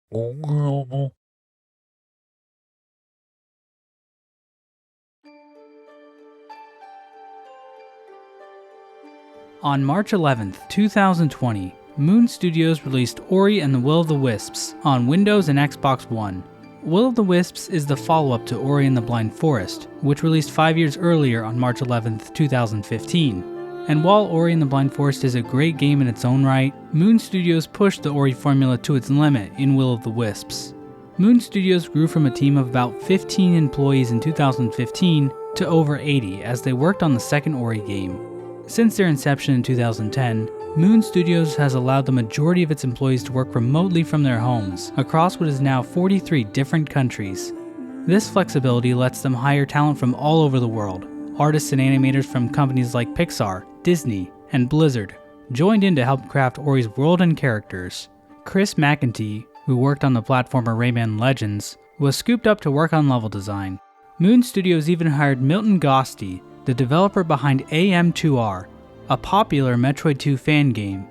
On March 11th, 2020, Moon Studios released Ori and the Will of the Wisps on Windows and Xbox One. Will of the Wisps is the follow-up to Ori and the Blind Forest, which released 5 years earlier on March 11th, 2015. And while Ori and the Blind Forest is a great game in its own right, Moon Studios pushed the Ori formula to its limit in Will of the Wisps. Moon Studios grew from a team of about 15 employees in 2015 to over 80 as they worked on the second Ori game. Since their inception in 2010, Moon Studios has allowed the majority of its employees to work remotely from their homes across what is now 43 different countries. This flexibility lets them hire talent from all over the world. Artists and animators from companies like Pixar, Disney, and Blizzard joined in to help craft Ori's world and characters. Chris McEntee, who worked on the platformer Rayman Legends, was scooped up to work on level design. Moon Studios even hired Milton Gosti, the developer behind AM2R, a popular Metroid 2 fan game.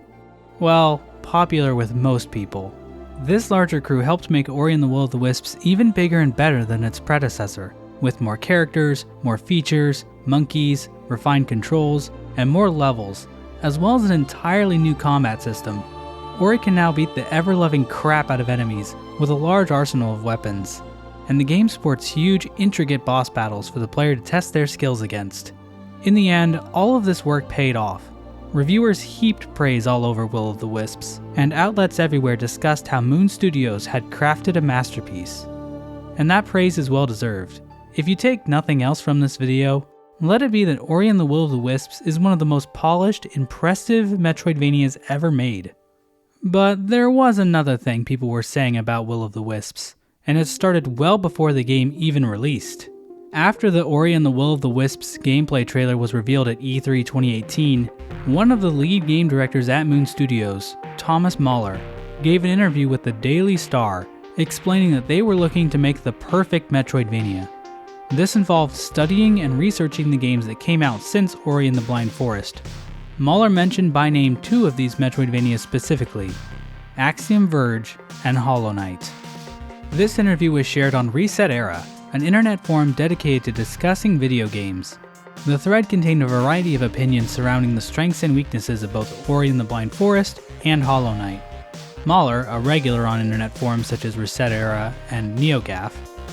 Well, popular with most people. This larger crew helped make Ori and the Will of the Wisps even bigger and better than its predecessor, with more characters, more features, monkeys, refined controls, and more levels, as well as an entirely new combat system. Ori can now beat the ever-loving crap out of enemies with a large arsenal of weapons, and the game sports huge, intricate boss battles for the player to test their skills against. In the end, all of this work paid off. Reviewers heaped praise all over Will of the Wisps, and outlets everywhere discussed how Moon Studios had crafted a masterpiece. And that praise is well deserved. If you take nothing else from this video, let it be that Ori and the Will of the Wisps is one of the most polished, impressive Metroidvanias ever made. But there was another thing people were saying about Will of the Wisps, and it started well before the game even released. After the Ori and the Will of the Wisps gameplay trailer was revealed at E3 2018, one of the lead game directors at Moon Studios, Thomas Mahler, gave an interview with the Daily Star explaining that they were looking to make the perfect Metroidvania. This involved studying and researching the games that came out since Ori and the Blind Forest. Mahler mentioned by name two of these Metroidvanias specifically, Axiom Verge and Hollow Knight. This interview was shared on Reset Era, an internet forum dedicated to discussing video games. The thread contained a variety of opinions surrounding the strengths and weaknesses of both Ori and the Blind Forest and Hollow Knight. Mahler, a regular on internet forums such as Reset Era and NeoGAF,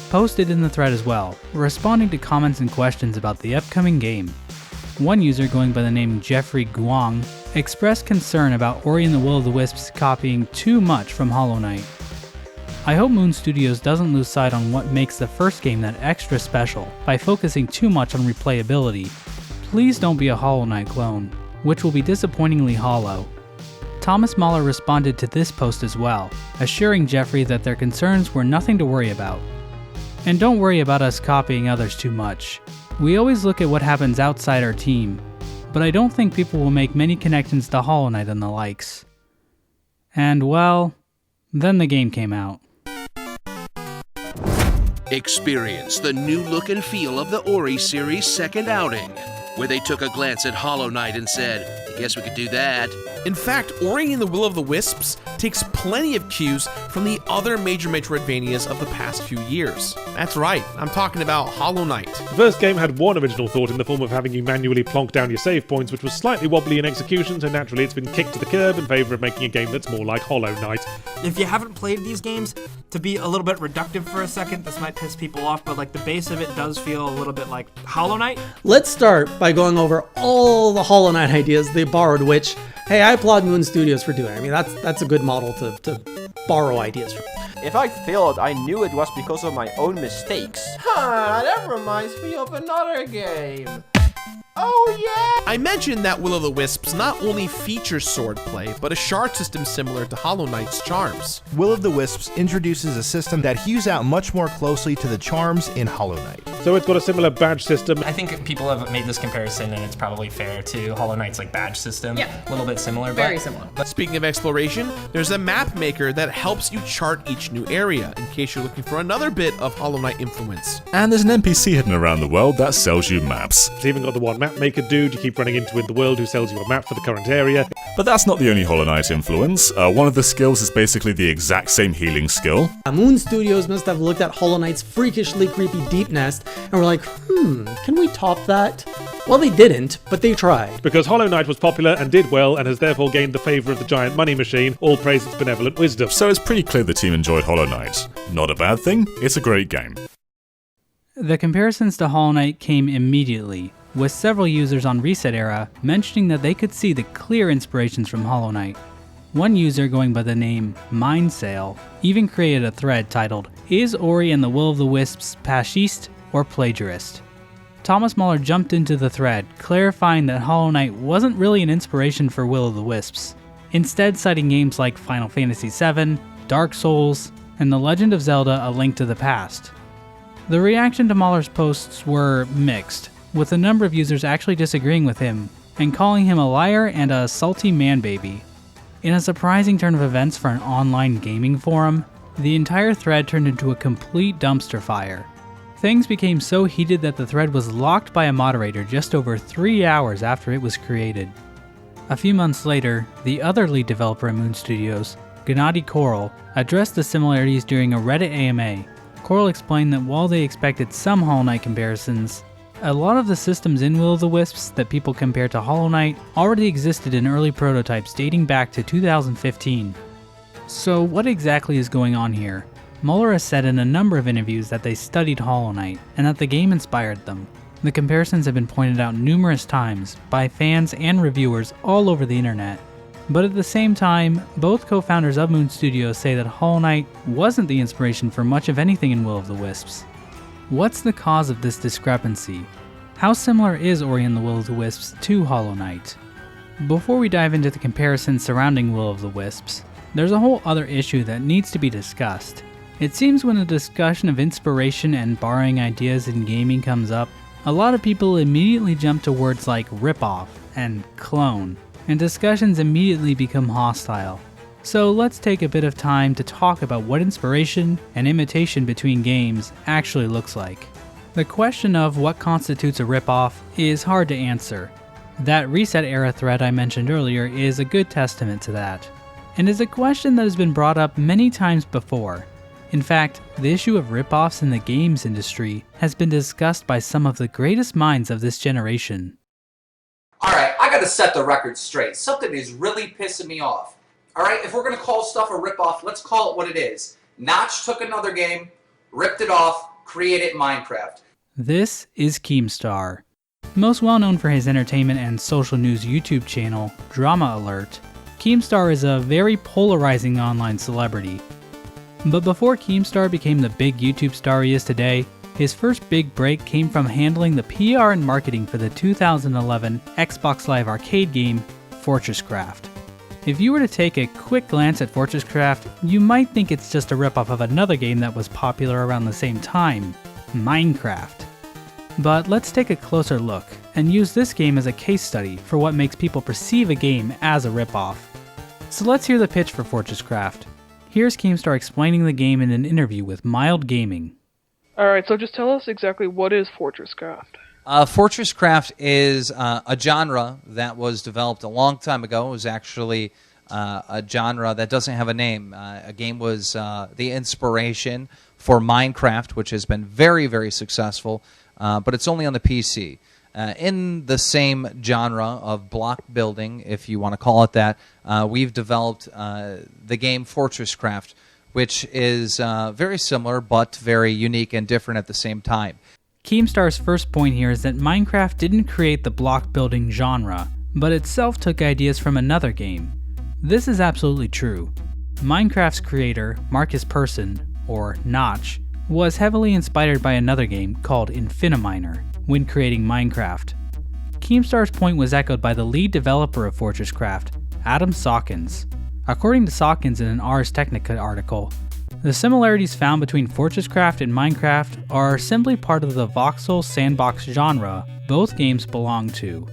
posted in the thread as well, responding to comments and questions about the upcoming game. One user going by the name Jeffrey Guang expressed concern about Ori and the Will of the Wisps copying too much from Hollow Knight. I hope Moon Studios doesn't lose sight on what makes the first game that extra special by focusing too much on replayability. Please don't be a Hollow Knight clone, which will be disappointingly hollow. Thomas Mahler responded to this post as well, assuring Jeffrey that their concerns were nothing to worry about. And don't worry about us copying others too much. We always look at what happens outside our team, but I don't think people will make many connections to Hollow Knight and the likes. And well, then the game came out. Experience the new look and feel of the Ori series' second outing, where they took a glance at Hollow Knight and said, I guess we could do that. In fact, Ori and the Will of the Wisps takes plenty of cues from the other major Metroidvanias of the past few years. That's right, I'm talking about Hollow Knight. The first game had one original thought in the form of having you manually plonk down your save points, which was slightly wobbly in execution, so naturally it's been kicked to the curb in favour of making a game that's more like Hollow Knight. If you haven't played these games, to be a little bit reductive for a second, this might piss people off, but like the base of it does feel a little bit like Hollow Knight. Let's start by going over all the Hollow Knight ideas they borrowed, which, hey, I applaud Moon Studios for doing. I mean, that's a good model to borrow ideas from. If I failed, I knew it was because of my own mistakes. That reminds me of another game. Oh yeah! I mentioned that Will of the Wisps not only features swordplay, but a shard system similar to Hollow Knight's charms. Will of the Wisps introduces a system that hews out much more closely to the charms in Hollow Knight. So it's got a similar badge system. I think people have made this comparison, and it's probably fair to Hollow Knight's badge system. Yeah. A little bit similar. Very similar. But speaking of exploration, there's a map maker that helps you chart each new area in case you're looking for another bit of Hollow Knight influence. And there's an NPC hidden around the world that sells you maps. It's even got the one map maker dude you keep running into in the world who sells you a map for the current area. But that's not the only Hollow Knight influence. One of the skills is basically the exact same healing skill. Moon Studios must have looked at Hollow Knight's freakishly creepy deep nest and were like, can we top that? Well, they didn't, but they tried. Because Hollow Knight was popular and did well and has therefore gained the favour of the giant money machine, all praise its benevolent wisdom. So it's pretty clear the team enjoyed Hollow Knight. Not a bad thing, it's a great game. The comparisons to Hollow Knight came immediately, with several users on Reset Era mentioning that they could see the clear inspirations from Hollow Knight. One user, going by the name Mindsale, even created a thread titled, "Is Ori and the Will of the Wisps fascist or plagiarist?" Thomas Mahler jumped into the thread, clarifying that Hollow Knight wasn't really an inspiration for Will of the Wisps, instead citing games like Final Fantasy VII, Dark Souls, and The Legend of Zelda: A Link to the Past. The reaction to Mahler's posts were mixed, with a number of users actually disagreeing with him and calling him a liar and a salty man-baby. In a surprising turn of events for an online gaming forum, the entire thread turned into a complete dumpster fire. Things became so heated that the thread was locked by a moderator just over 3 hours after it was created. A few months later, the other lead developer at Moon Studios, Gennady Korl, addressed the similarities during a Reddit AMA. Korl explained that while they expected some Hollow Knight comparisons, a lot of the systems in Will of the Wisps that people compare to Hollow Knight already existed in early prototypes dating back to 2015. So what exactly is going on here? Mahler has said in a number of interviews that they studied Hollow Knight, and that the game inspired them. The comparisons have been pointed out numerous times by fans and reviewers all over the internet. But at the same time, both co-founders of Moon Studios say that Hollow Knight wasn't the inspiration for much of anything in Will of the Wisps. What's the cause of this discrepancy? How similar is Ori and the Will of the Wisps to Hollow Knight? Before we dive into the comparisons surrounding Will of the Wisps, there's a whole other issue that needs to be discussed. It seems when a discussion of inspiration and borrowing ideas in gaming comes up, a lot of people immediately jump to words like rip-off and clone, and discussions immediately become hostile. So let's take a bit of time to talk about what inspiration and imitation between games actually looks like. The question of what constitutes a rip-off is hard to answer. That Reset Era thread I mentioned earlier is a good testament to that, and is a question that has been brought up many times before. In fact, the issue of rip-offs in the games industry has been discussed by some of the greatest minds of this generation. Alright, I gotta set the record straight. Something is really pissing me off. Alright, if we're gonna call stuff a rip-off, let's call it what it is. Notch took another game, ripped it off, created Minecraft. This is Keemstar. Most well known for his entertainment and social news YouTube channel, Drama Alert, Keemstar is a very polarizing online celebrity. But before Keemstar became the big YouTube star he is today, his first big break came from handling the PR and marketing for the 2011 Xbox Live Arcade game, Fortresscraft. If you were to take a quick glance at Fortresscraft, you might think it's just a ripoff of another game that was popular around the same time, Minecraft. But let's take a closer look, and use this game as a case study for what makes people perceive a game as a ripoff. So let's hear the pitch for Fortresscraft. Here's Keemstar explaining the game in an interview with Mild Gaming. Alright, so just tell us exactly what is Fortresscraft. Fortresscraft is a genre that was developed a long time ago. It was actually a genre that doesn't have a name. A game was the inspiration for Minecraft, which has been very, very successful, but it's only on the PC. In the same genre of block building, if you want to call it that, we've developed the game Fortresscraft, which is very similar but very unique and different at the same time. Keemstar's first point here is that Minecraft didn't create the block building genre, but itself took ideas from another game. This is absolutely true. Minecraft's creator, Marcus Persson, or Notch, was heavily inspired by another game called Infiniminer when creating Minecraft. Keemstar's point was echoed by the lead developer of Fortresscraft, Adam Sawkins. According to Sawkins in an Ars Technica article, The similarities found between FortressCraft and Minecraft are simply part of the voxel sandbox genre both games belong to.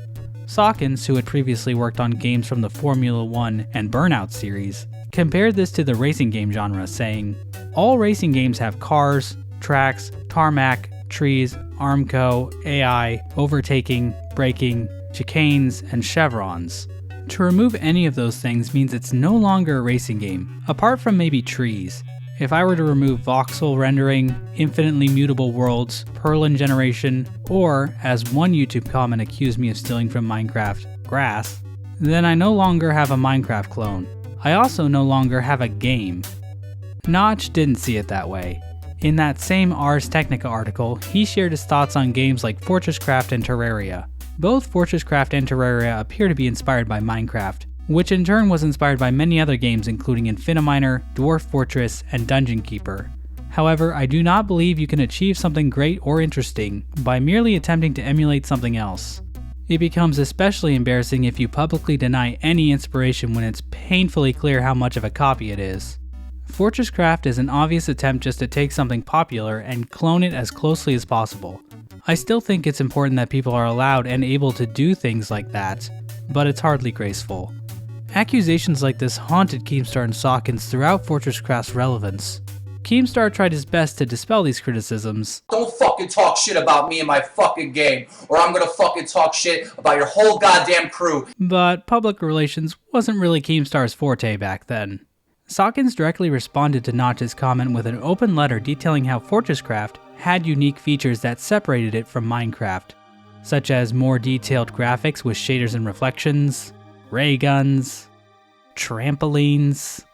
Sawkins, who had previously worked on games from the Formula 1 and Burnout series, compared this to the racing game genre, saying, "All racing games have cars, tracks, tarmac, trees, Armco, AI, overtaking, braking, chicanes, and chevrons. To remove any of those things means it's no longer a racing game, apart from maybe trees. If I were to remove voxel rendering, infinitely mutable worlds, Perlin generation, or, as one YouTube comment accused me of stealing from Minecraft, grass, then I no longer have a Minecraft clone. I also no longer have a game." Notch didn't see it that way. In that same Ars Technica article, he shared his thoughts on games like FortressCraft and Terraria. Both FortressCraft and Terraria appear to be inspired by Minecraft, which in turn was inspired by many other games including Infiniminer, Dwarf Fortress, and Dungeon Keeper. However, I do not believe you can achieve something great or interesting by merely attempting to emulate something else. It becomes especially embarrassing if you publicly deny any inspiration when it's painfully clear how much of a copy it is. FortressCraft is an obvious attempt just to take something popular and clone it as closely as possible. I still think it's important that people are allowed and able to do things like that, but it's hardly graceful. Accusations like this haunted Keemstar and Sawkins throughout FortressCraft's relevance. Keemstar tried his best to dispel these criticisms. "Don't fucking talk shit about me and my fucking game, or I'm gonna fucking talk shit about your whole goddamn crew." But public relations wasn't really Keemstar's forte back then. Sawkins directly responded to Notch's comment with an open letter detailing how FortressCraft had unique features that separated it from Minecraft, such as more detailed graphics with shaders and reflections, ray guns, trampolines.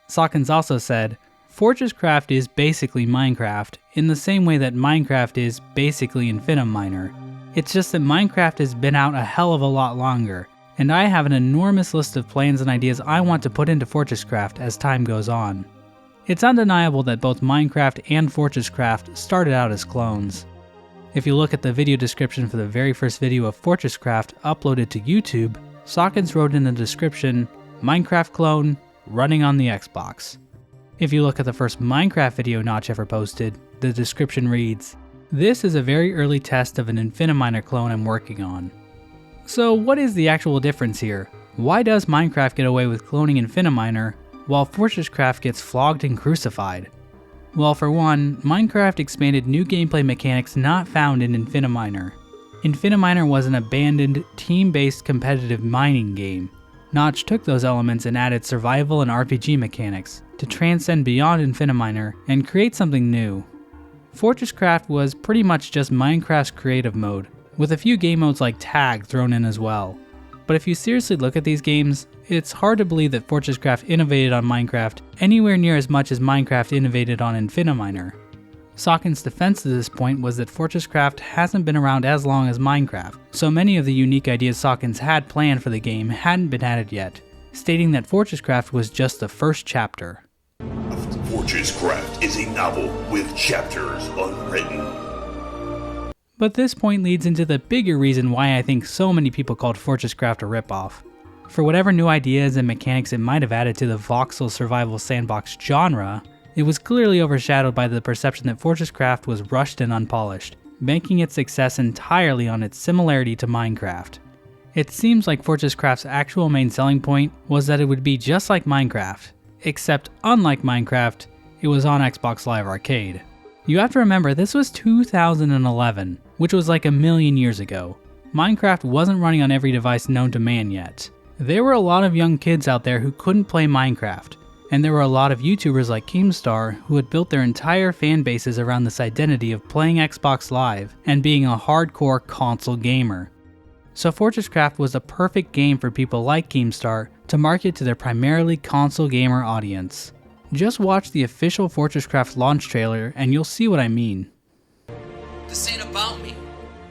Sawkins also said, "FortressCraft is basically Minecraft, in the same way that Minecraft is basically Infiniminer. It's just that Minecraft has been out a hell of a lot longer, and I have an enormous list of plans and ideas I want to put into FortressCraft as time goes on." It's undeniable that both Minecraft and FortressCraft started out as clones. If you look at the video description for the very first video of FortressCraft uploaded to YouTube, Sawkins wrote in the description, "Minecraft clone, running on the Xbox." If you look at the first Minecraft video Notch ever posted, the description reads, "This is a very early test of an Infiniminer clone I'm working on." So what is the actual difference here? Why does Minecraft get away with cloning Infiniminer, while FortressCraft gets flogged and crucified? Well, for one, Minecraft expanded new gameplay mechanics not found in Infiniminer. Infiniminer was an abandoned, team-based competitive mining game. Notch took those elements and added survival and RPG mechanics to transcend beyond Infiniminer and create something new. FortressCraft was pretty much just Minecraft's creative mode, with a few game modes like Tag thrown in as well. But if you seriously look at these games, it's hard to believe that FortressCraft innovated on Minecraft anywhere near as much as Minecraft innovated on Infiniminer. Sawkins' defense to this point was that FortressCraft hasn't been around as long as Minecraft, so many of the unique ideas Sawkins had planned for the game hadn't been added yet, stating that FortressCraft was just the first chapter. FortressCraft is a novel with chapters unwritten. But this point leads into the bigger reason why I think so many people called FortressCraft a ripoff. For whatever new ideas and mechanics it might have added to the voxel survival sandbox genre, it was clearly overshadowed by the perception that FortressCraft was rushed and unpolished, banking its success entirely on its similarity to Minecraft. It seems like FortressCraft's actual main selling point was that it would be just like Minecraft, except unlike Minecraft, it was on Xbox Live Arcade. You have to remember this was 2011, which was like a million years ago. Minecraft wasn't running on every device known to man yet. There were a lot of young kids out there who couldn't play Minecraft, and there were a lot of YouTubers like Keemstar who had built their entire fan bases around this identity of playing Xbox Live and being a hardcore console gamer. So FortressCraft was a perfect game for people like Keemstar to market to their primarily console gamer audience. Just watch the official FortressCraft launch trailer and you'll see what I mean. This ain't about me.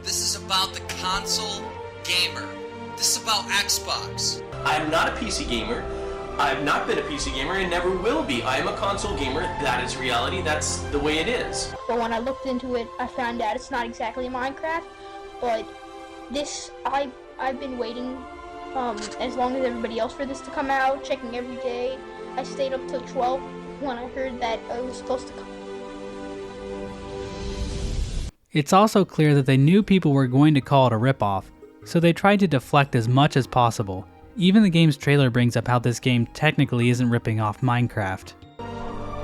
This is about the console gamer. This is about Xbox. I'm not a PC gamer. I've not been a PC gamer and never will be. I am a console gamer. That is reality. That's the way it is. But when I looked into it, I found out it's not exactly Minecraft, but this, I've been waiting as long as everybody else for this to come out, checking every day. I stayed up till 12 when I heard that it was supposed to come. It's also clear that they knew people were going to call it a ripoff, so they tried to deflect as much as possible. Even the game's trailer brings up how this game technically isn't ripping off Minecraft.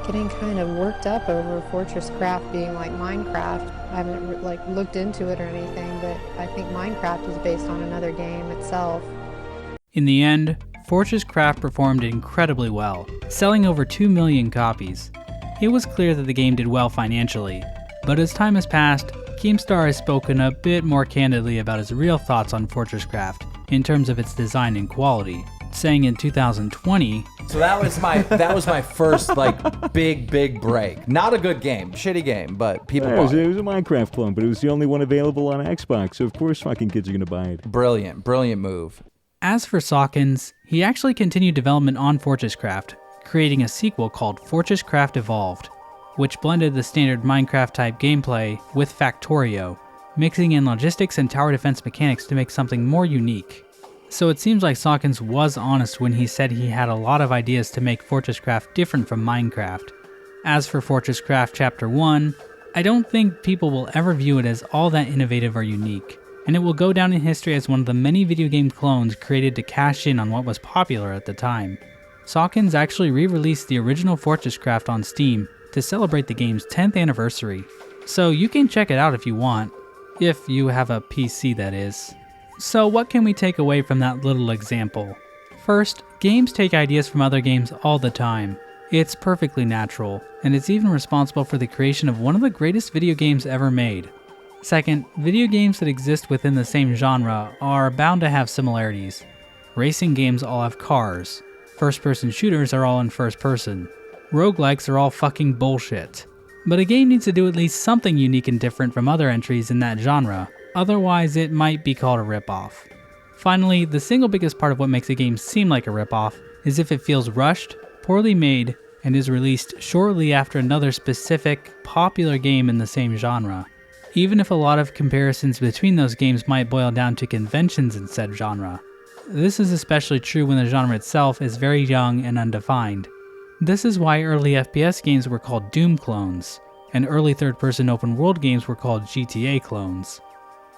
Getting kind of worked up over Fortress Craft being like Minecraft. I haven't looked into it or anything, but I think Minecraft is based on another game itself. In the end, Fortress Craft performed incredibly well, selling over 2 million copies. It was clear that the game did well financially, but as time has passed, Keemstar has spoken a bit more candidly about his real thoughts on Fortress Craft in terms of its design and quality, saying in 2020, so that was my first big break. Not a good game, shitty game, but people bought it. It was a Minecraft clone, but it was the only one available on Xbox, so of course fucking kids are gonna buy it. Brilliant move. As for Sawkins, he actually continued development on Fortress Craft, creating a sequel called Fortress Craft Evolved, which blended the standard Minecraft-type gameplay with Factorio, mixing in logistics and tower defense mechanics to make something more unique. So it seems like Sawkins was honest when he said he had a lot of ideas to make Fortress Craft different from Minecraft. As for Fortress Craft Chapter 1, I don't think people will ever view it as all that innovative or unique, and it will go down in history as one of the many video game clones created to cash in on what was popular at the time. Sawkins actually re-released the original Fortress Craft on Steam to celebrate the game's 10th anniversary, so you can check it out if you want. If you have a PC, that is. So what can we take away from that little example? First, games take ideas from other games all the time. It's perfectly natural, and it's even responsible for the creation of one of the greatest video games ever made. Second, video games that exist within the same genre are bound to have similarities. Racing games all have cars. First-person shooters are all in first person. Roguelikes are all fucking bullshit. But a game needs to do at least something unique and different from other entries in that genre, otherwise it might be called a ripoff. Finally, the single biggest part of what makes a game seem like a ripoff is if it feels rushed, poorly made, and is released shortly after another specific, popular game in the same genre. Even if a lot of comparisons between those games might boil down to conventions in said genre. This is especially true when the genre itself is very young and undefined. This is why early FPS games were called Doom clones, and early third-person open-world games were called GTA clones.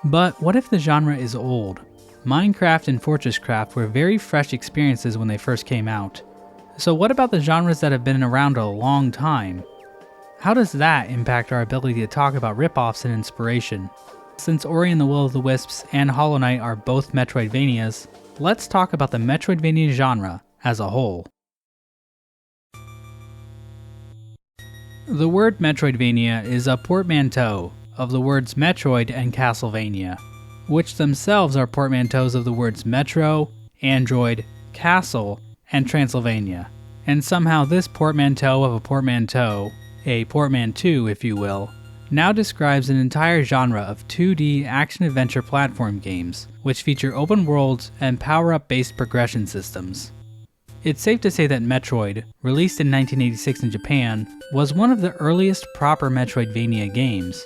But what if the genre is old? Minecraft and Fortress Craft were very fresh experiences when they first came out. So what about the genres that have been around a long time? How does that impact our ability to talk about ripoffs and inspiration? Since Ori and the Will of the Wisps and Hollow Knight are both Metroidvanias, let's talk about the Metroidvania genre as a whole. The word Metroidvania is a portmanteau of the words Metroid and Castlevania, which themselves are portmanteaus of the words Metro, Android, Castle, and Transylvania. And somehow this portmanteau of a portmanteau if you will, now describes an entire genre of 2D action-adventure platform games, which feature open worlds and power-up based progression systems. It's safe to say that Metroid, released in 1986 in Japan, was one of the earliest proper Metroidvania games.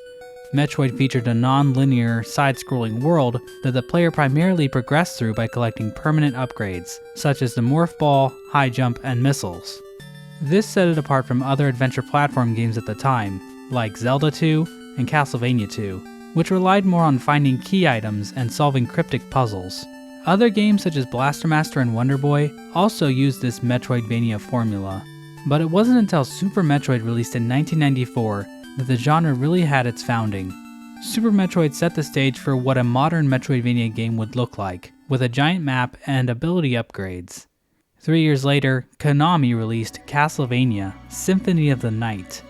Metroid featured a non-linear, side-scrolling world that the player primarily progressed through by collecting permanent upgrades, such as the Morph Ball, High Jump, and missiles. This set it apart from other adventure platform games at the time, like Zelda 2 and Castlevania 2, which relied more on finding key items and solving cryptic puzzles. Other games such as Blaster Master and Wonder Boy also used this Metroidvania formula, but it wasn't until Super Metroid released in 1994 that the genre really had its founding. Super Metroid set the stage for what a modern Metroidvania game would look like, with a giant map and ability upgrades. 3 years later, Konami released Castlevania: Symphony of the Night.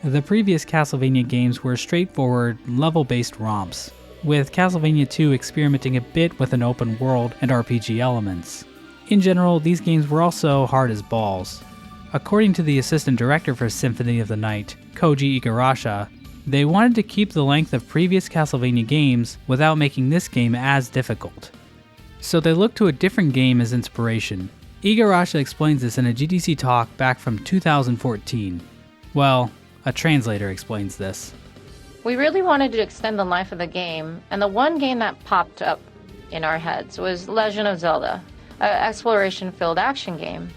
The previous Castlevania games were straightforward, level-based romps, with Castlevania 2 experimenting a bit with an open world and RPG elements. In general, these games were also hard as balls. According to the assistant director for Symphony of the Night, Koji Igarashi, they wanted to keep the length of previous Castlevania games without making this game as difficult. So they looked to a different game as inspiration. Igarashi explains this in a GDC talk back from 2014. Well, a translator explains this. We really wanted to extend the life of the game, and the one game that popped up in our heads was Legend of Zelda, an exploration-filled action game.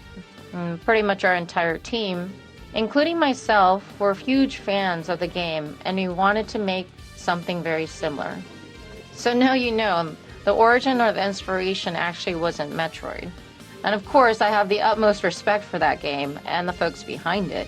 Pretty much our entire team including myself, were huge fans of the game, and we wanted to make something very similar. So now you know, the origin or the inspiration actually wasn't Metroid. And of course, I have the utmost respect for that game and the folks behind it.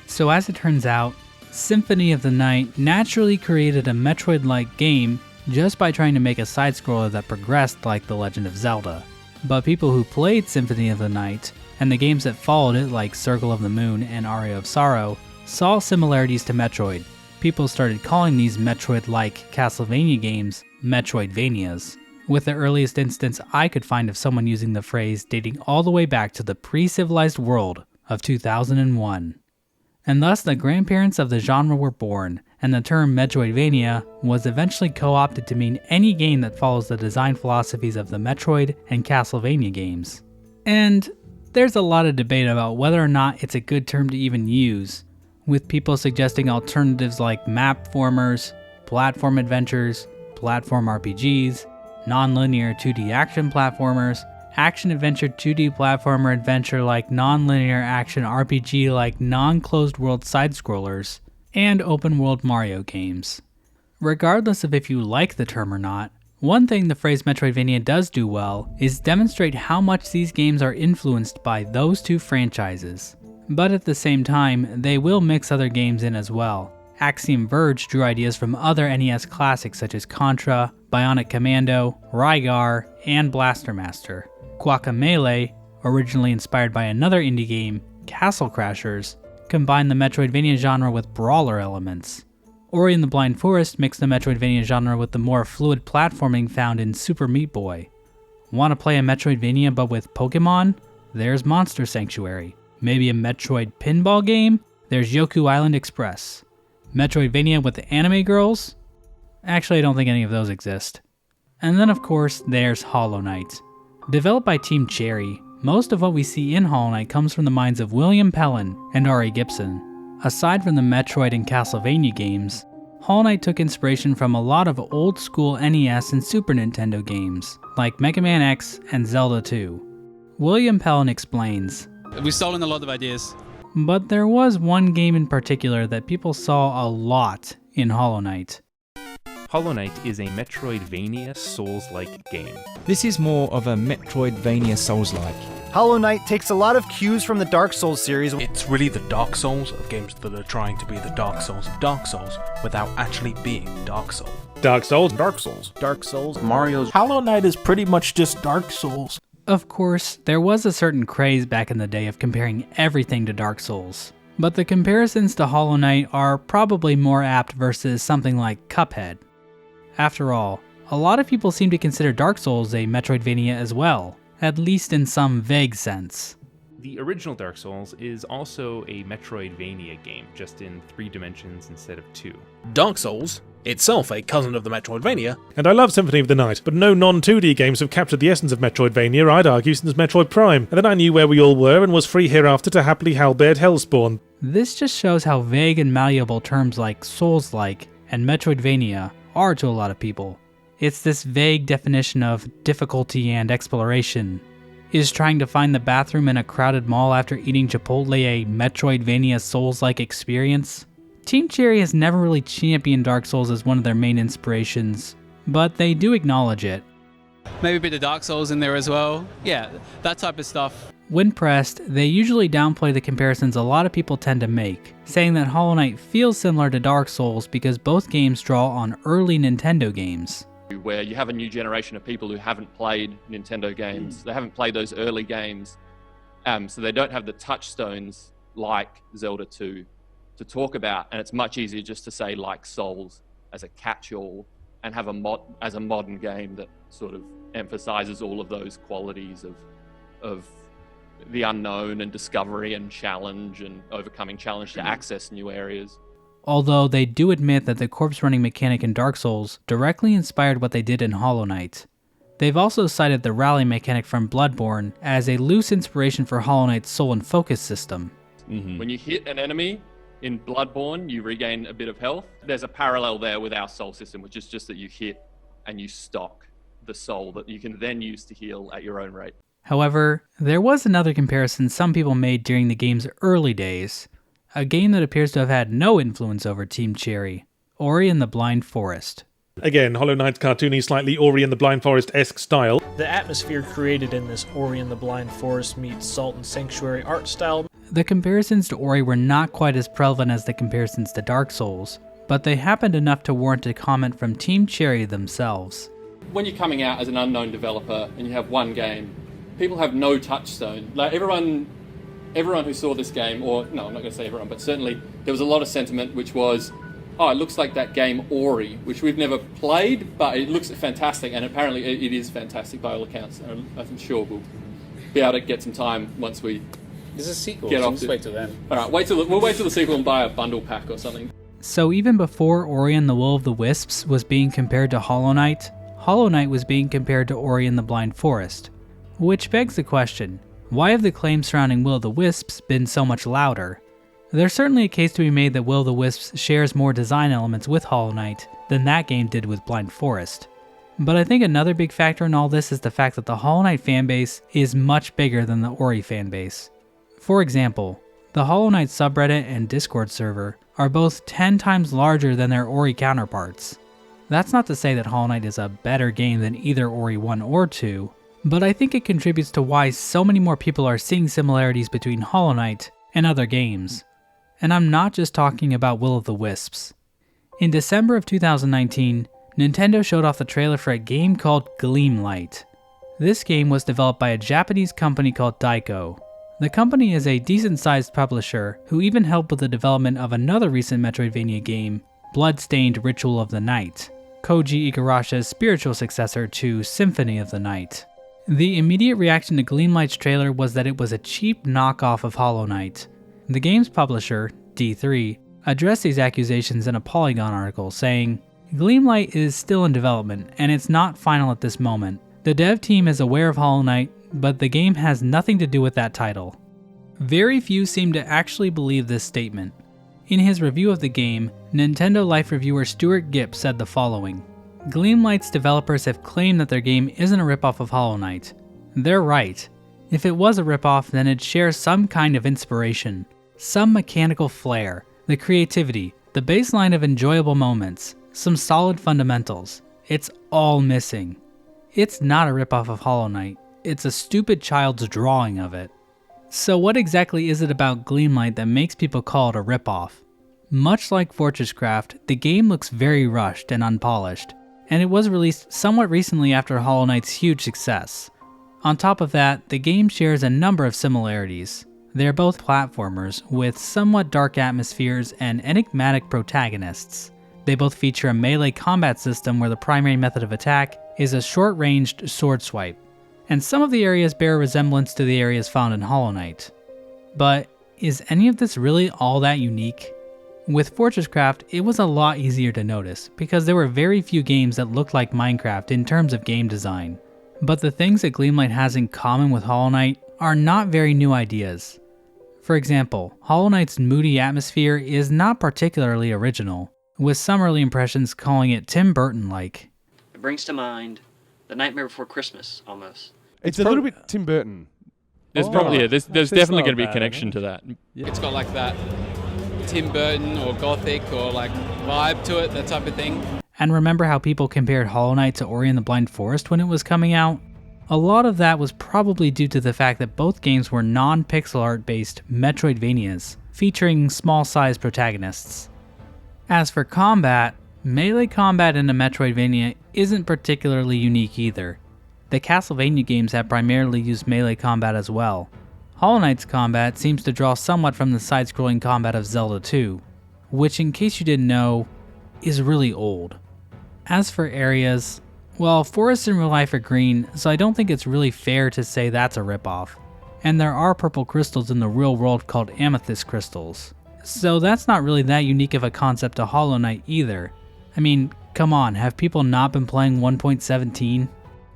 So as it turns out, Symphony of the Night naturally created a Metroid-like game just by trying to make a side-scroller that progressed like The Legend of Zelda. But people who played Symphony of the Night, and the games that followed it like Circle of the Moon and Aria of Sorrow, saw similarities to Metroid. People started calling these Metroid-like Castlevania games Metroidvanias, with the earliest instance I could find of someone using the phrase dating all the way back to the pre-civilized world of 2001. And thus the grandparents of the genre were born, and the term Metroidvania was eventually co-opted to mean any game that follows the design philosophies of the Metroid and Castlevania games. And there's a lot of debate about whether or not it's a good term to even use, with people suggesting alternatives like map-formers, platform adventures, platform RPGs, non-linear 2D action platformers, action-adventure 2D platformer adventure like non-linear action RPG like non-closed world side-scrollers, and open-world Mario games. Regardless of if you like the term or not, one thing the phrase Metroidvania does do well is demonstrate how much these games are influenced by those two franchises. But at the same time, they will mix other games in as well. Axiom Verge drew ideas from other NES classics such as Contra, Bionic Commando, Rygar, and Blaster Master. Guacamelee, originally inspired by another indie game, Castle Crashers, combined the Metroidvania genre with brawler elements. Ori and the Blind Forest mixed the Metroidvania genre with the more fluid platforming found in Super Meat Boy. Want to play a Metroidvania but with Pokemon? There's Monster Sanctuary. Maybe a Metroid pinball game? There's Yoku Island Express. Metroidvania with the anime girls? Actually, I don't think any of those exist. And then of course, there's Hollow Knight. Developed by Team Cherry, most of what we see in Hollow Knight comes from the minds of William Pellin and Ari Gibson. Aside from the Metroid and Castlevania games, Hollow Knight took inspiration from a lot of old school NES and Super Nintendo games, like Mega Man X and Zelda 2. William Pellin explains, "We've stolen a lot of ideas. But there was one game in particular that people saw a lot in Hollow Knight. Hollow Knight is a Metroidvania Souls-like game. This is more of a Metroidvania Souls-like. Hollow Knight takes a lot of cues from the Dark Souls series. It's really the Dark Souls of games that are trying to be the Dark Souls of Dark Souls without actually being Dark Souls. Dark Souls, Dark Souls, Dark Souls, Mario's. Hollow Knight is pretty much just Dark Souls. Of course, there was a certain craze back in the day of comparing everything to Dark Souls, but the comparisons to Hollow Knight are probably more apt versus something like Cuphead. After all, a lot of people seem to consider Dark Souls a Metroidvania as well, at least in some vague sense. The original Dark Souls is also a Metroidvania game, just in 3 dimensions instead of 2. Dark Souls, itself a cousin of the Metroidvania. And I love Symphony of the Night, but no non-2D games have captured the essence of Metroidvania, I'd argue, since Metroid Prime, and then I knew where we all were and was free hereafter to happily halberd Hellspawn. This just shows how vague and malleable terms like Souls-like and Metroidvania are to a lot of people. It's this vague definition of difficulty and exploration. Is trying to find the bathroom in a crowded mall after eating Chipotle a Metroidvania Souls-like experience? Team Cherry has never really championed Dark Souls as one of their main inspirations, but they do acknowledge it. Maybe a bit of Dark Souls in there as well. Yeah, that type of stuff. When pressed, they usually downplay the comparisons a lot of people tend to make, saying that Hollow Knight feels similar to Dark Souls because both games draw on early Nintendo games. Where you have a new generation of people who haven't played Nintendo games. They haven't played those early games, so they don't have the touchstones like Zelda 2 to talk about, and it's much easier just to say like Souls as a catch-all and have as a modern game that sort of emphasizes all of those qualities of the unknown and discovery and challenge and overcoming challenge to access new areas. Although they do admit that the corpse running mechanic in Dark Souls directly inspired what they did in Hollow Knight. They've also cited the rally mechanic from Bloodborne as a loose inspiration for Hollow Knight's soul and focus system. When you hit an enemy in Bloodborne, you regain a bit of health. There's a parallel there with our soul system, which is just that you hit and you stock the soul that you can then use to heal at your own rate. However, there was another comparison some people made during the game's early days. a game that appears to have had no influence over Team Cherry, Ori and the Blind Forest. Again, Hollow Knight's cartoony, slightly Ori and the Blind Forest-esque style. The atmosphere created in this Ori and the Blind Forest meets Salt and Sanctuary art style. The comparisons to Ori were not quite as prevalent as the comparisons to Dark Souls, but they happened enough to warrant a comment from Team Cherry themselves. When you're coming out as an unknown developer and you have one game, people have no touchstone. Like everyone who saw this game, or no, I'm not going to say everyone, but certainly there was a lot of sentiment which was, oh, it looks like that game Ori, which we've never played, but it looks fantastic, and apparently it is fantastic by all accounts. And I'm sure we'll be able to get some time once we There's a sequel, get so off. just wait till then. All right, we'll wait till the sequel and buy a bundle pack or something. So even before Ori and the Will of the Wisps was being compared to Hollow Knight was being compared to Ori and the Blind Forest. Which begs the question, why have the claims surrounding Will of the Wisps been so much louder? There's certainly a case to be made that Will of the Wisps shares more design elements with Hollow Knight than that game did with Blind Forest. But I think another big factor in all this is the fact that the Hollow Knight fanbase is much bigger than the Ori fanbase. For example, the Hollow Knight subreddit and Discord server are both 10 times larger than their Ori counterparts. That's not to say that Hollow Knight is a better game than either Ori 1 or 2, but I think it contributes to why so many more people are seeing similarities between Hollow Knight and other games. And I'm not just talking about Will of the Wisps. In December of 2019, Nintendo showed off the trailer for a game called Gleamlight. This game was developed by a Japanese company called Daiko. The company is a decent-sized publisher who even helped with the development of another recent Metroidvania game, Bloodstained Ritual of the Night, Koji Igarasha's spiritual successor to Symphony of the Night. The immediate reaction to Gleamlight's trailer was that it was a cheap knockoff of Hollow Knight. The game's publisher, D3, addressed these accusations in a Polygon article, saying, "Gleamlight is still in development, and it's not final at this moment. The dev team is aware of Hollow Knight, but the game has nothing to do with that title." Very few seem to actually believe this statement. In his review of the game, Nintendo Life reviewer Stuart Gipp said the following: "Gleamlight's developers have claimed that their game isn't a ripoff of Hollow Knight. They're right. If it was a ripoff, then it shares some kind of inspiration, some mechanical flair, the creativity, the baseline of enjoyable moments, some solid fundamentals. It's all missing. It's not a ripoff of Hollow Knight. It's a stupid child's drawing of it." So what exactly is it about Gleamlight that makes people call it a ripoff? Much like Fortresscraft, the game looks very rushed and unpolished, and it was released somewhat recently after Hollow Knight's huge success. On top of that, the game shares a number of similarities. They are both platformers with somewhat dark atmospheres and enigmatic protagonists. They both feature a melee combat system where the primary method of attack is a short-ranged sword swipe, and some of the areas bear a resemblance to the areas found in Hollow Knight. But is any of this really all that unique? With Fortresscraft, it was a lot easier to notice because there were very few games that looked like Minecraft in terms of game design. But the things that Gleamlight has in common with Hollow Knight are not very new ideas. For example, Hollow Knight's moody atmosphere is not particularly original, with some early impressions calling it Tim Burton-like. It brings to mind The Nightmare Before Christmas, almost. It's a little bit Tim Burton. There's definitely going to be a connection to that. Yeah. It's got like that Tim Burton or Gothic or like vibe to it, that type of thing. And remember how people compared Hollow Knight to Ori and the Blind Forest when it was coming out? A lot of that was probably due to the fact that both games were non-pixel art based Metroidvanias, featuring small-sized protagonists. As for combat, melee combat in a Metroidvania isn't particularly unique either. The Castlevania games have primarily used melee combat as well. Hollow Knight's combat seems to draw somewhat from the side-scrolling combat of Zelda 2, which, in case you didn't know, is really old. As for areas, well, forests in real life are green, so I don't think it's really fair to say that's a ripoff. And there are purple crystals in the real world called amethyst crystals, so that's not really that unique of a concept to Hollow Knight either. I mean, come on, have people not been playing 1.17?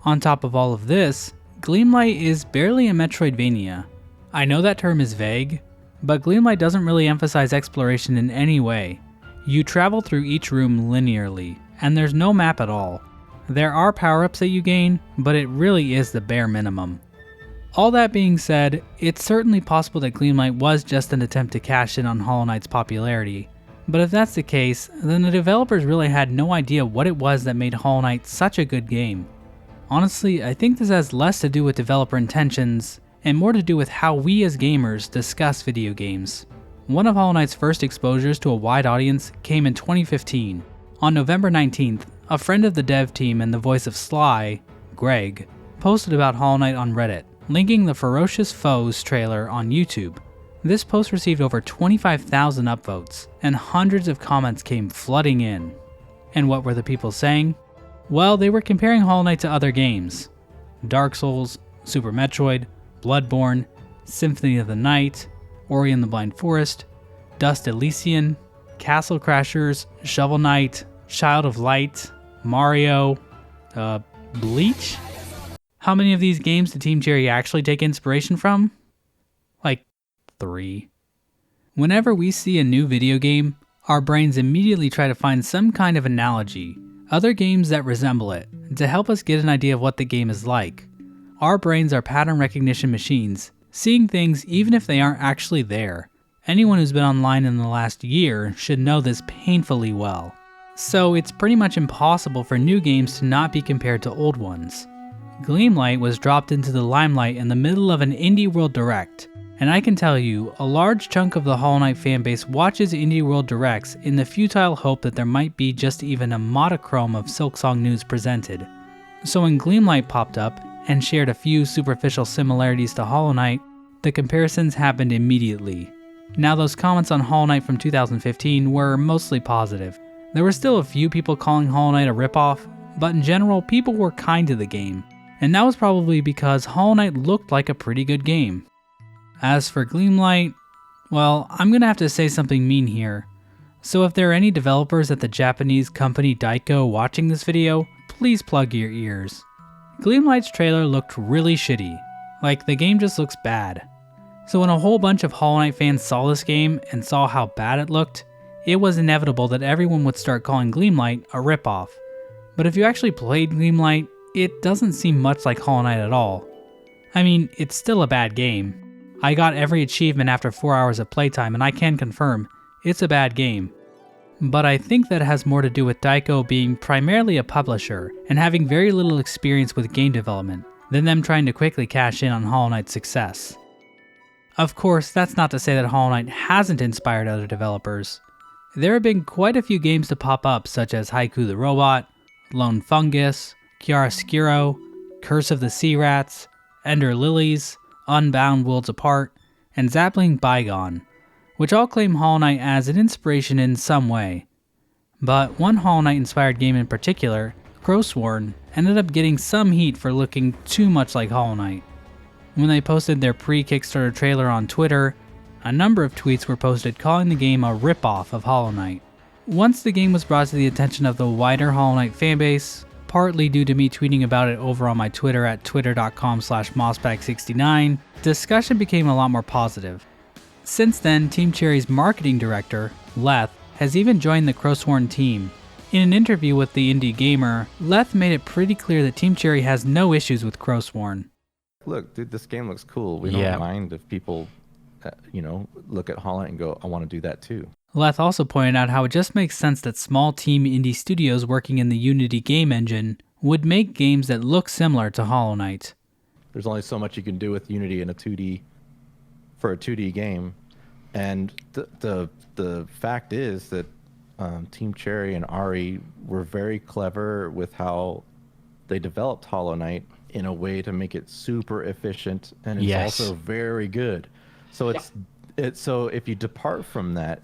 On top of all of this, Gleamlight is barely a Metroidvania. I know that term is vague, but Gleamlight doesn't really emphasize exploration in any way. You travel through each room linearly, and there's no map at all. There are power-ups that you gain, but it really is the bare minimum. All that being said, it's certainly possible that Gleamlight was just an attempt to cash in on Hollow Knight's popularity. But if that's the case, then the developers really had no idea what it was that made Hollow Knight such a good game. Honestly, I think this has less to do with developer intentions and more to do with how we as gamers discuss video games. One of Hollow Knight's first exposures to a wide audience came in 2015. On November 19th, a friend of the dev team and the voice of Sly, Greg, posted about Hollow Knight on Reddit, linking the Ferocious Foes trailer on YouTube. This post received over 25,000 upvotes, and hundreds of comments came flooding in. And what were the people saying? Well, they were comparing Hollow Knight to other games. Dark Souls, Super Metroid, Bloodborne, Symphony of the Night, Ori and the Blind Forest, Dust Elysian, Castle Crashers, Shovel Knight, Child of Light, Mario, Bleach? How many of these games did Team Cherry actually take inspiration from? Like 3. Whenever we see a new video game, our brains immediately try to find some kind of analogy, other games that resemble it, to help us get an idea of what the game is like. Our brains are pattern recognition machines, seeing things even if they aren't actually there. Anyone who's been online in the last year should know this painfully well. So it's pretty much impossible for new games to not be compared to old ones. Gleamlight was dropped into the limelight in the middle of an Indie World Direct, and I can tell you, a large chunk of the Hollow Knight fanbase watches Indie World Directs in the futile hope that there might be just even a modicum of Silksong news presented. So when Gleamlight popped up and shared a few superficial similarities to Hollow Knight, the comparisons happened immediately. Now those comments on Hollow Knight from 2015 were mostly positive. There were still a few people calling Hollow Knight a ripoff, but in general people were kind to the game. And that was probably because Hollow Knight looked like a pretty good game. As for Gleamlight, well, I'm gonna have to say something mean here. So if there are any developers at the Japanese company Daiko watching this video, please plug your ears. Gleamlight's trailer looked really shitty. Like, the game just looks bad. So when a whole bunch of Hollow Knight fans saw this game and saw how bad it looked, it was inevitable that everyone would start calling Gleamlight a ripoff. But if you actually played Gleamlight, it doesn't seem much like Hollow Knight at all. I mean, it's still a bad game. I got every achievement after 4 hours of playtime, and I can confirm, it's a bad game. But I think that has more to do with Daiko being primarily a publisher and having very little experience with game development than them trying to quickly cash in on Hollow Knight's success. Of course, that's not to say that Hollow Knight hasn't inspired other developers. There have been quite a few games to pop up, such as Haiku the Robot, Lone Fungus, Chiaroscuro, Curse of the Sea Rats, Ender Lilies, Unbound Worlds Apart, and Zapping Bygone, which all claim Hollow Knight as an inspiration in some way. But one Hollow Knight inspired game in particular, Crowsworn, ended up getting some heat for looking too much like Hollow Knight. When they posted their pre-Kickstarter trailer on Twitter, a number of tweets were posted calling the game a ripoff of Hollow Knight. Once the game was brought to the attention of the wider Hollow Knight fanbase, partly due to me tweeting about it over on my Twitter at twitter.com/mossbag69, discussion became a lot more positive. Since then, Team Cherry's marketing director, Leth, has even joined the Crowsworn team. In an interview with the Indie Gamer, Leth made it pretty clear that Team Cherry has no issues with Crowsworn. Look, dude, this game looks cool. We don't mind if people, look at Hollow Knight and go, I want to do that too. Leth also pointed out how it just makes sense that small team indie studios working in the Unity game engine would make games that look similar to Hollow Knight. There's only so much you can do with Unity in a 2D for a 2D game, and the fact is that Team Cherry and Ari were very clever with how they developed Hollow Knight in a way to make it super efficient, and it's also very good. So so if you depart from that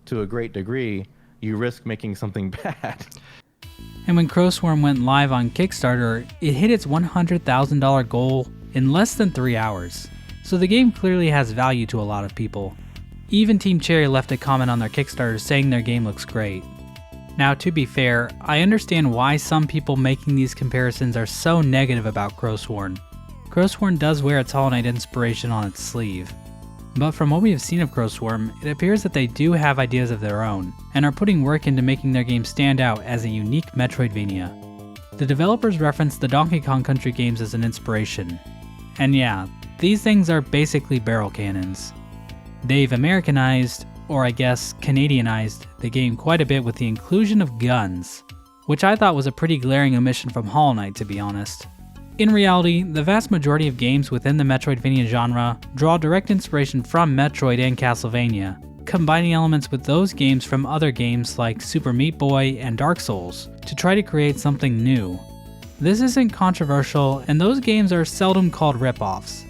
to a great degree, you risk making something bad. And when Crowsworn went live on Kickstarter, it hit its $100,000 goal in less than 3 hours. So the game clearly has value to a lot of people. Even Team Cherry left a comment on their Kickstarter saying their game looks great. Now, to be fair, I understand why some people making these comparisons are so negative about Crowsworn. Crowsworn does wear its Hollow Knight inspiration on its sleeve. But from what we have seen of Crowsworn, it appears that they do have ideas of their own, and are putting work into making their game stand out as a unique Metroidvania. The developers referenced the Donkey Kong Country games as an inspiration. And yeah, These things are basically barrel cannons. They've Americanized, or I guess Canadianized, the game quite a bit with the inclusion of guns, which I thought was a pretty glaring omission from Hollow Knight, to be honest. In reality, the vast majority of games within the Metroidvania genre draw direct inspiration from Metroid and Castlevania, combining elements with those games from other games like Super Meat Boy and Dark Souls to try to create something new. This isn't controversial, and those games are seldom called rip-offs.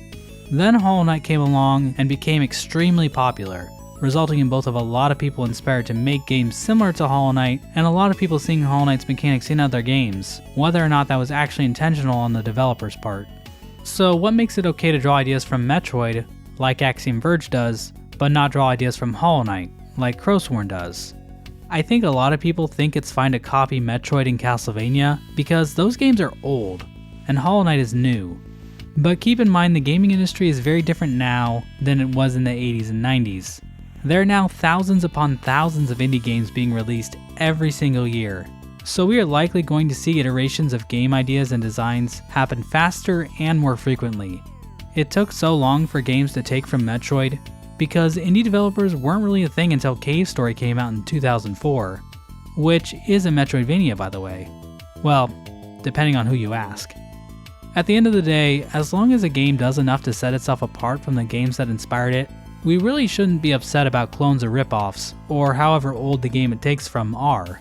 Then Hollow Knight came along and became extremely popular, resulting in both of a lot of people inspired to make games similar to Hollow Knight, and a lot of people seeing Hollow Knight's mechanics in other games, whether or not that was actually intentional on the developer's part. So what makes it okay to draw ideas from Metroid, like Axiom Verge does, but not draw ideas from Hollow Knight, like Crowsworn does? I think a lot of people think it's fine to copy Metroid and Castlevania because those games are old, and Hollow Knight is new. But keep in mind the gaming industry is very different now than it was in the 80s and 90s. There are now thousands upon thousands of indie games being released every single year, so we are likely going to see iterations of game ideas and designs happen faster and more frequently. It took so long for games to take from Metroid because indie developers weren't really a thing until Cave Story came out in 2004, which is a Metroidvania, by the way. Well, depending on who you ask. At the end of the day, as long as a game does enough to set itself apart from the games that inspired it, we really shouldn't be upset about clones or rip-offs, or however old the game it takes from are.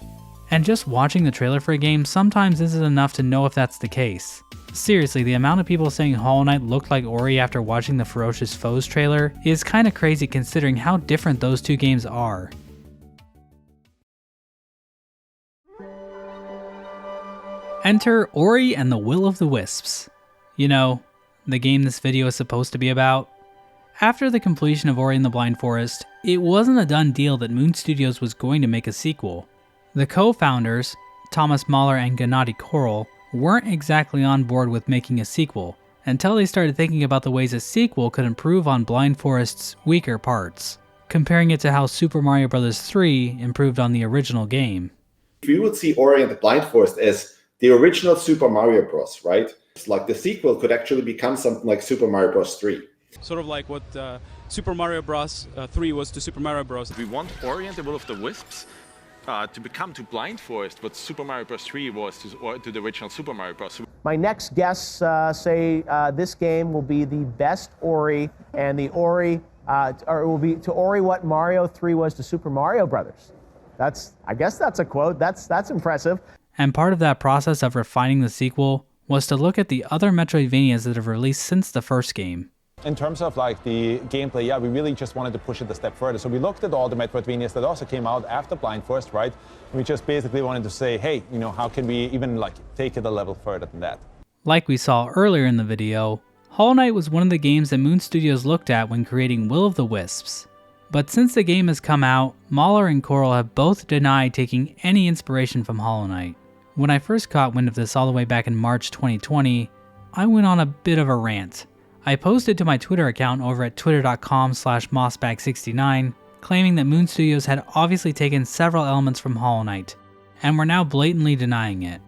And just watching the trailer for a game sometimes isn't enough to know if that's the case. Seriously, the amount of people saying Hollow Knight looked like Ori after watching the Ferocious Foes trailer is kinda crazy considering how different those two games are. Enter Ori and the Will of the Wisps. You know, the game this video is supposed to be about. After the completion of Ori and the Blind Forest, it wasn't a done deal that Moon Studios was going to make a sequel. The co-founders, Thomas Mahler and Gennady Korol, weren't exactly on board with making a sequel, until they started thinking about the ways a sequel could improve on Blind Forest's weaker parts, comparing it to how Super Mario Bros. 3 improved on the original game. If you would see Ori and the Blind Forest as the original Super Mario Bros., right? It's like the sequel could actually become something like Super Mario Bros. 3. Sort of like what Super Mario Bros. 3 was to Super Mario Bros. We want Ori and the Will of the Wisps to become to Blind Forest what Super Mario Bros. 3 was to the original Super Mario Bros. My next guests say this game will be the best Ori, and the Ori, or it will be to Ori what Mario 3 was to Super Mario Brothers. I guess that's a quote. That's impressive. And part of that process of refining the sequel was to look at the other Metroidvanias that have released since the first game. In terms of like the gameplay, yeah, we really just wanted to push it a step further. So we looked at all the Metroidvanias that also came out after Blind Forest, right? And we just basically wanted to say, hey, you know, how can we even like take it a level further than that? Like we saw earlier in the video, Hollow Knight was one of the games that Moon Studios looked at when creating Will of the Wisps. But since the game has come out, Mahler and Korol have both denied taking any inspiration from Hollow Knight. When I first caught wind of this all the way back in March 2020, I went on a bit of a rant. I posted to my Twitter account over at twitter.com/mossbag69, claiming that Moon Studios had obviously taken several elements from Hollow Knight, and were now blatantly denying it.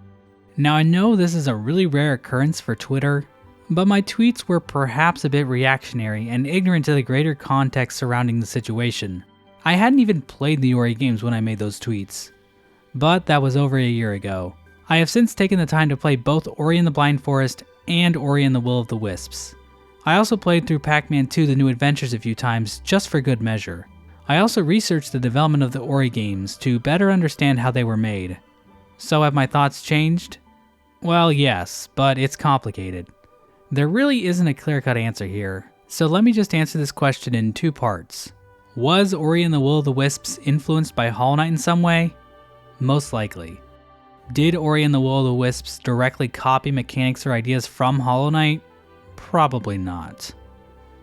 Now I know this is a really rare occurrence for Twitter, but my tweets were perhaps a bit reactionary and ignorant to the greater context surrounding the situation. I hadn't even played the Ori games when I made those tweets. But that was over a year ago. I have since taken the time to play both Ori and the Blind Forest and Ori and the Will of the Wisps. I also played through Pac-Man 2: The New Adventures a few times just for good measure. I also researched the development of the Ori games to better understand how they were made. So have my thoughts changed? Well, yes, but it's complicated. There really isn't a clear-cut answer here, so let me just answer this question in two parts. Was Ori and the Will of the Wisps influenced by Hollow Knight in some way? Most likely. Did Ori and the Will of the Wisps directly copy mechanics or ideas from Hollow Knight? Probably not.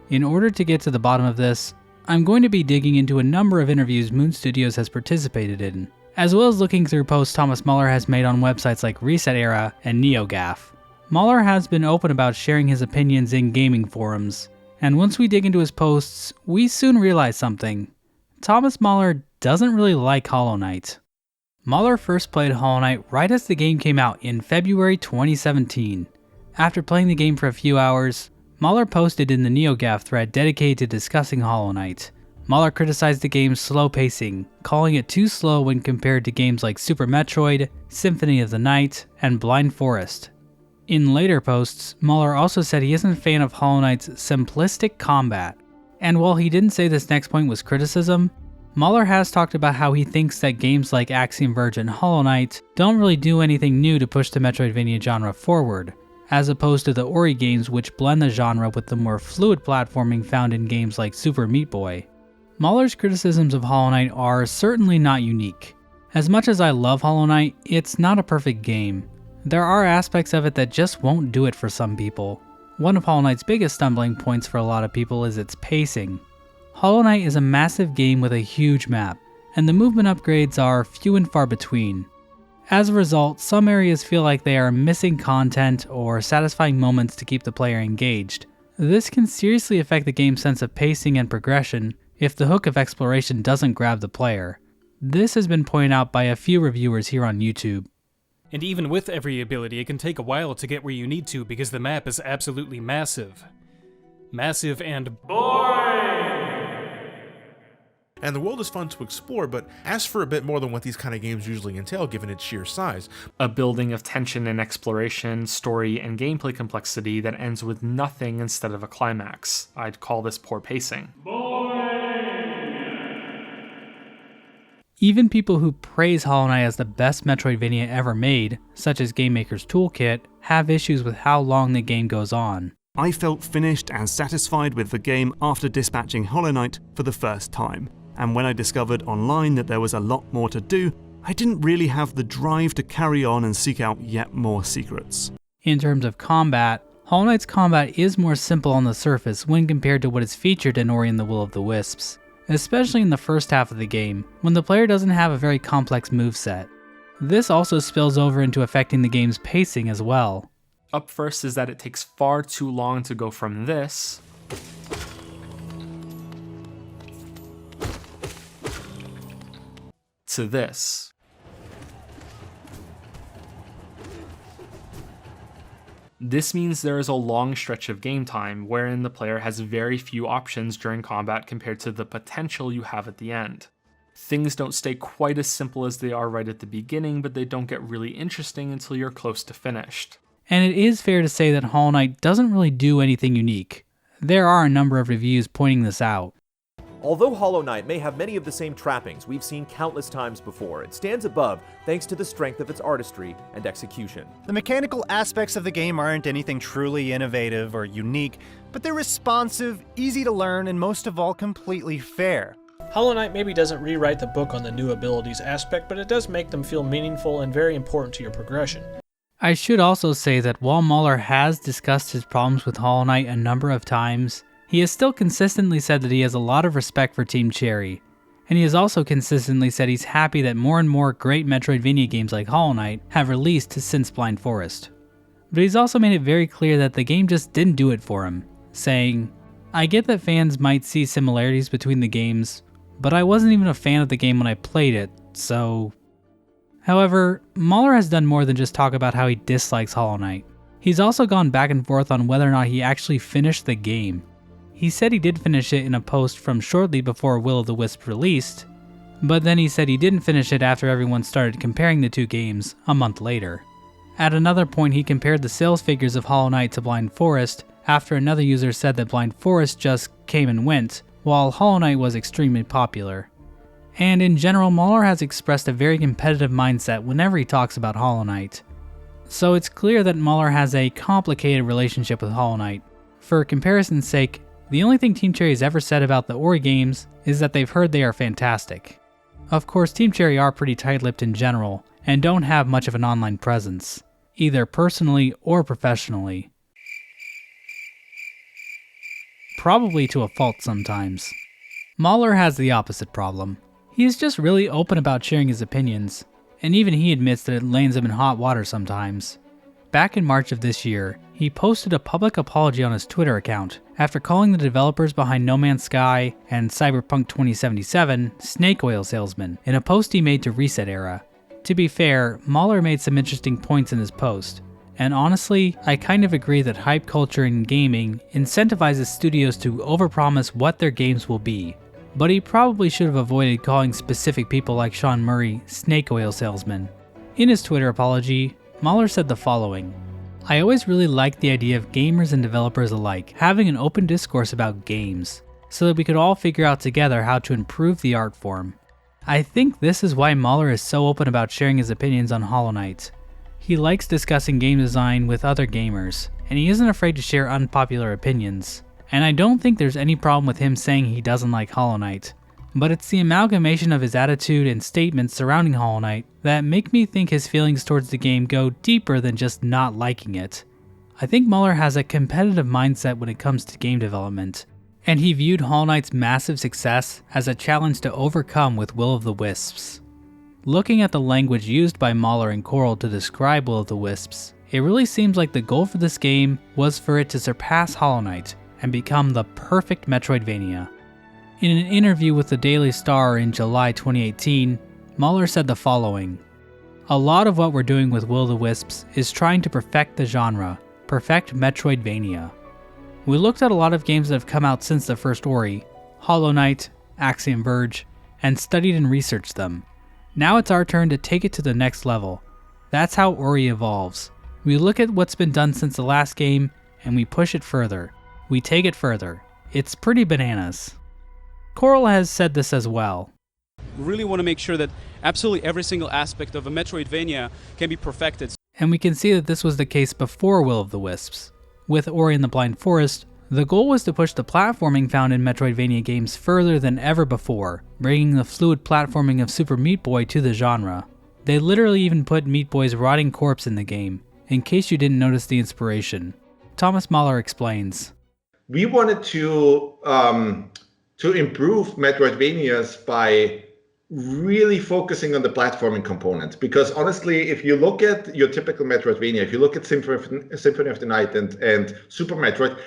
In order to get to the bottom of this, I'm going to be digging into a number of interviews Moon Studios has participated in, as well as looking through posts Thomas Mahler has made on websites like Reset Era and NeoGAF. Mahler has been open about sharing his opinions in gaming forums, and once we dig into his posts, we soon realize something. Thomas Mahler doesn't really like Hollow Knight. Mahler first played Hollow Knight right as the game came out in February 2017. After playing the game for a few hours, Mahler posted in the NeoGAF thread dedicated to discussing Hollow Knight. Mahler criticized the game's slow pacing, calling it too slow when compared to games like Super Metroid, Symphony of the Night, and Blind Forest. In later posts, Mahler also said he isn't a fan of Hollow Knight's simplistic combat. And while he didn't say this next point was criticism, Mahler has talked about how he thinks that games like Axiom Verge and Hollow Knight don't really do anything new to push the Metroidvania genre forward, as opposed to the Ori games which blend the genre with the more fluid platforming found in games like Super Meat Boy. Mahler's criticisms of Hollow Knight are certainly not unique. As much as I love Hollow Knight, it's not a perfect game. There are aspects of it that just won't do it for some people. One of Hollow Knight's biggest stumbling points for a lot of people is its pacing. Hollow Knight is a massive game with a huge map, and the movement upgrades are few and far between. As a result, some areas feel like they are missing content or satisfying moments to keep the player engaged. This can seriously affect the game's sense of pacing and progression if the hook of exploration doesn't grab the player. This has been pointed out by a few reviewers here on YouTube. And even with every ability, it can take a while to get where you need to because the map is absolutely massive. Massive and boring! And the world is fun to explore, but asks for a bit more than what these kind of games usually entail given its sheer size. A building of tension and exploration, story, and gameplay complexity that ends with nothing instead of a climax. I'd call this poor pacing. Even people who praise Hollow Knight as the best Metroidvania ever made, such as Game Maker's Toolkit, have issues with how long the game goes on. I felt finished and satisfied with the game after dispatching Hollow Knight for the first time, and when I discovered online that there was a lot more to do, I didn't really have the drive to carry on and seek out yet more secrets. In terms of combat, Hollow Knight's combat is more simple on the surface when compared to what is featured in Ori and the Will of the Wisps, especially in the first half of the game, when the player doesn't have a very complex moveset. This also spills over into affecting the game's pacing as well. Up first is that it takes far too long to go from this to this. This means there is a long stretch of game time wherein the player has very few options during combat compared to the potential you have at the end. Things don't stay quite as simple as they are right at the beginning, but they don't get really interesting until you're close to finished. And it is fair to say that Hollow Knight doesn't really do anything unique. There are a number of reviews pointing this out. Although Hollow Knight may have many of the same trappings we've seen countless times before, it stands above thanks to the strength of its artistry and execution. The mechanical aspects of the game aren't anything truly innovative or unique, but they're responsive, easy to learn, and most of all, completely fair. Hollow Knight maybe doesn't rewrite the book on the new abilities aspect, but it does make them feel meaningful and very important to your progression. I should also say that while Mahler has discussed his problems with Hollow Knight a number of times, he has still consistently said that he has a lot of respect for Team Cherry, and he has also consistently said he's happy that more and more great Metroidvania games like Hollow Knight have released since Blind Forest. But he's also made it very clear that the game just didn't do it for him, saying, "I get that fans might see similarities between the games, but I wasn't even a fan of the game when I played it, so..." However, Mahler has done more than just talk about how he dislikes Hollow Knight. He's also gone back and forth on whether or not he actually finished the game. He said he did finish it in a post from shortly before Will of the Wisp released, but then he said he didn't finish it after everyone started comparing the two games a month later. At another point, he compared the sales figures of Hollow Knight to Blind Forest after another user said that Blind Forest just came and went, while Hollow Knight was extremely popular. And in general, Mahler has expressed a very competitive mindset whenever he talks about Hollow Knight. So it's clear that Mahler has a complicated relationship with Hollow Knight. For comparison's sake, the only thing Team Cherry has ever said about the Ori games is that they've heard they are fantastic. Of course, Team Cherry are pretty tight-lipped in general, and don't have much of an online presence, either personally or professionally. Probably to a fault sometimes. Mahler has the opposite problem. He is just really open about sharing his opinions, and even he admits that it lands him in hot water sometimes. Back in March of this year, he posted a public apology on his Twitter account after calling the developers behind No Man's Sky and Cyberpunk 2077 snake oil salesmen in a post he made to Reset Era. To be fair, Mahler made some interesting points in his post, And honestly, I kind of agree that hype culture in gaming incentivizes studios to overpromise what their games will be. But he probably should have avoided calling specific people like Sean Murray snake oil salesmen. In his Twitter apology, Mahler said the following: "I always really liked the idea of gamers and developers alike having an open discourse about games, so that we could all figure out together how to improve the art form. I think this is why Mahler is so open about sharing his opinions on Hollow Knight. He likes discussing game design with other gamers, and he isn't afraid to share unpopular opinions. And I don't think there's any problem with him saying he doesn't like Hollow Knight, but it's the amalgamation of his attitude and statements surrounding Hollow Knight that make me think his feelings towards the game go deeper than just not liking it. I think Mahler has a competitive mindset when it comes to game development, and he viewed Hollow Knight's massive success as a challenge to overcome with Will of the Wisps. Looking at the language used by Mahler and Coral to describe Will of the Wisps, it really seems like the goal for this game was for it to surpass Hollow Knight and become the perfect Metroidvania. In an interview with the Daily Star in July 2018, Mahler said the following: "A lot of what we're doing with Will of the Wisps is trying to perfect the genre, perfect Metroidvania. We looked at a lot of games that have come out since the first Ori, Hollow Knight, Axiom Verge, and studied and researched them. Now it's our turn to take it to the next level. That's how Ori evolves. We look at what's been done since the last game, and we push it further. We take it further. It's pretty bananas." Coral has said this as well. We really want to make sure that absolutely every single aspect of a Metroidvania can be perfected. And we can see that this was the case before Will of the Wisps. With Ori and the Blind Forest, the goal was to push the platforming found in Metroidvania games further than ever before, bringing the fluid platforming of Super Meat Boy to the genre. They literally even put Meat Boy's rotting corpse in the game, in case you didn't notice the inspiration. Thomas Mahler explains. We wanted to improve Metroidvanias by really focusing on the platforming component, because honestly, if you look at your typical Metroidvania, if you look at Symphony of the Night and Super Metroid,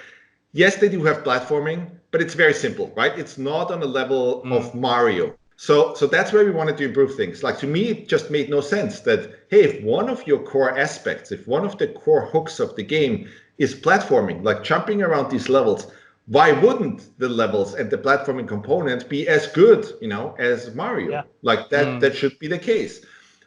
yes, they do have platforming, but it's very simple, right? It's not on the level of Mario. So that's where we wanted to improve things. Like, to me, it just made no sense that, hey, if one of your core aspects, if one of the core hooks of the game is platforming, like jumping around these levels, why wouldn't the levels and the platforming component be as good, as Mario? Yeah. Like that should be the case.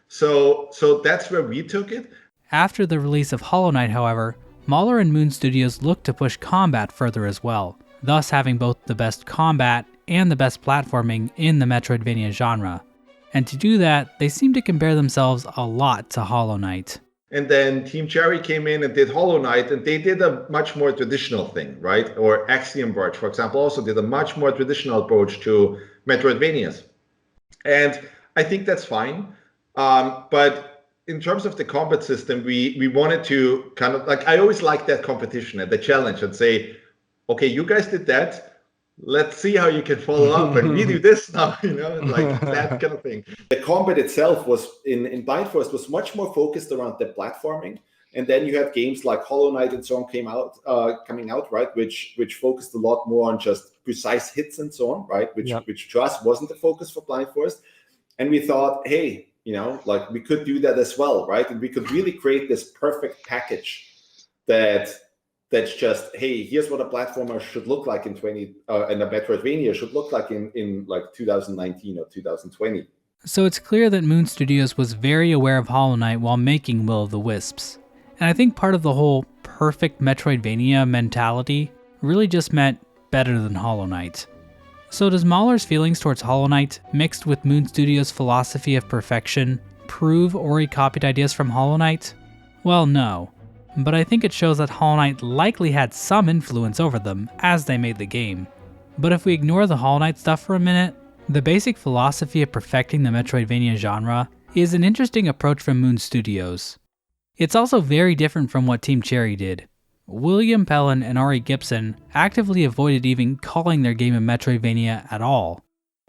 So that's where we took it. After the release of Hollow Knight, however, Mahler and Moon Studios looked to push combat further as well, thus having both the best combat and the best platforming in the Metroidvania genre. And to do that, they seem to compare themselves a lot to Hollow Knight. And then Team Cherry came in and did Hollow Knight, and they did a much more traditional thing, right? Or Axiom Verge, for example, also did a much more traditional approach to Metroidvanias. And I think that's fine. But in terms of the combat system, we wanted to kind of, like, I always like that competition and the challenge and say, okay, you guys did that. Let's see how you can follow up and we do this now, like that kind of thing. The combat itself was in Blind Forest was much more focused around the platforming. And then you have games like Hollow Knight and so on coming out, right? Which focused a lot more on just precise hits and so on, right? Which to us wasn't the focus for Blind Forest. And we thought, hey, like we could do that as well, right? And we could really create this perfect package that's just, hey, here's what a platformer should look like and a Metroidvania should look like in like 2019 or 2020. So it's clear that Moon Studios was very aware of Hollow Knight while making Will of the Wisps. And I think part of the whole perfect Metroidvania mentality really just meant better than Hollow Knight. So does Mahler's feelings towards Hollow Knight, mixed with Moon Studios' philosophy of perfection, prove Ori copied ideas from Hollow Knight? Well, no. But I think it shows that Hollow Knight likely had some influence over them as they made the game. But if we ignore the Hollow Knight stuff for a minute, the basic philosophy of perfecting the Metroidvania genre is an interesting approach from Moon Studios. It's also very different from what Team Cherry did. William Pellin and Ari Gibson actively avoided even calling their game a Metroidvania at all.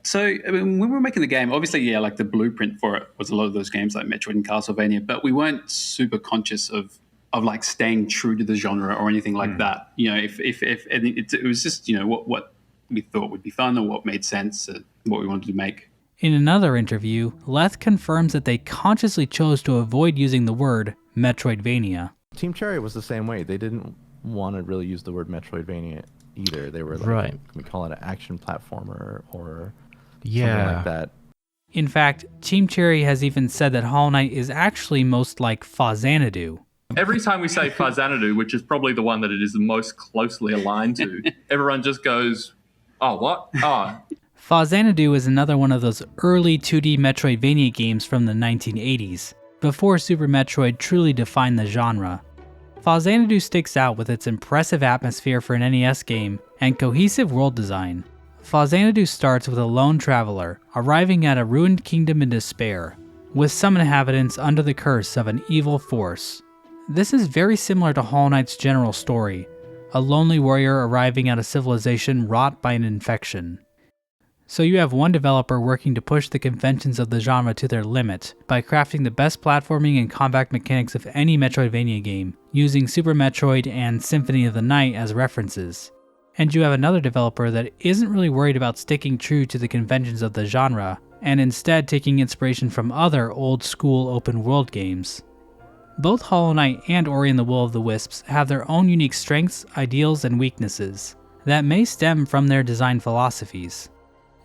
So when we were making the game, obviously, like the blueprint for it was a lot of those games like Metroid and Castlevania, but we weren't super conscious of like staying true to the genre or anything like that. If it was just, what we thought would be fun or what made sense, what we wanted to make. In another interview, Leth confirms that they consciously chose to avoid using the word Metroidvania. Team Cherry was the same way. They didn't want to really use the word Metroidvania either. They were like, Right. can we call it an action platformer or Yeah. something like that? In fact, Team Cherry has even said that Hollow Knight is actually most like Fazanadu. Every time we say Fazanadu, which is probably the one that it is the most closely aligned to, everyone just goes, oh, what? Oh. Fazanadu is another one of those early 2D Metroidvania games from the 1980s, before Super Metroid truly defined the genre. Fazanadu sticks out with its impressive atmosphere for an NES game and cohesive world design. Fazanadu starts with a lone traveler arriving at a ruined kingdom in despair, with some inhabitants under the curse of an evil force. This is very similar to Hollow Knight's general story, a lonely warrior arriving at a civilization wrought by an infection. So you have one developer working to push the conventions of the genre to their limit by crafting the best platforming and combat mechanics of any Metroidvania game, using Super Metroid and Symphony of the Night as references. And you have another developer that isn't really worried about sticking true to the conventions of the genre, and instead taking inspiration from other old-school open-world games. Both Hollow Knight and Ori and the Will of the Wisps have their own unique strengths, ideals, and weaknesses that may stem from their design philosophies.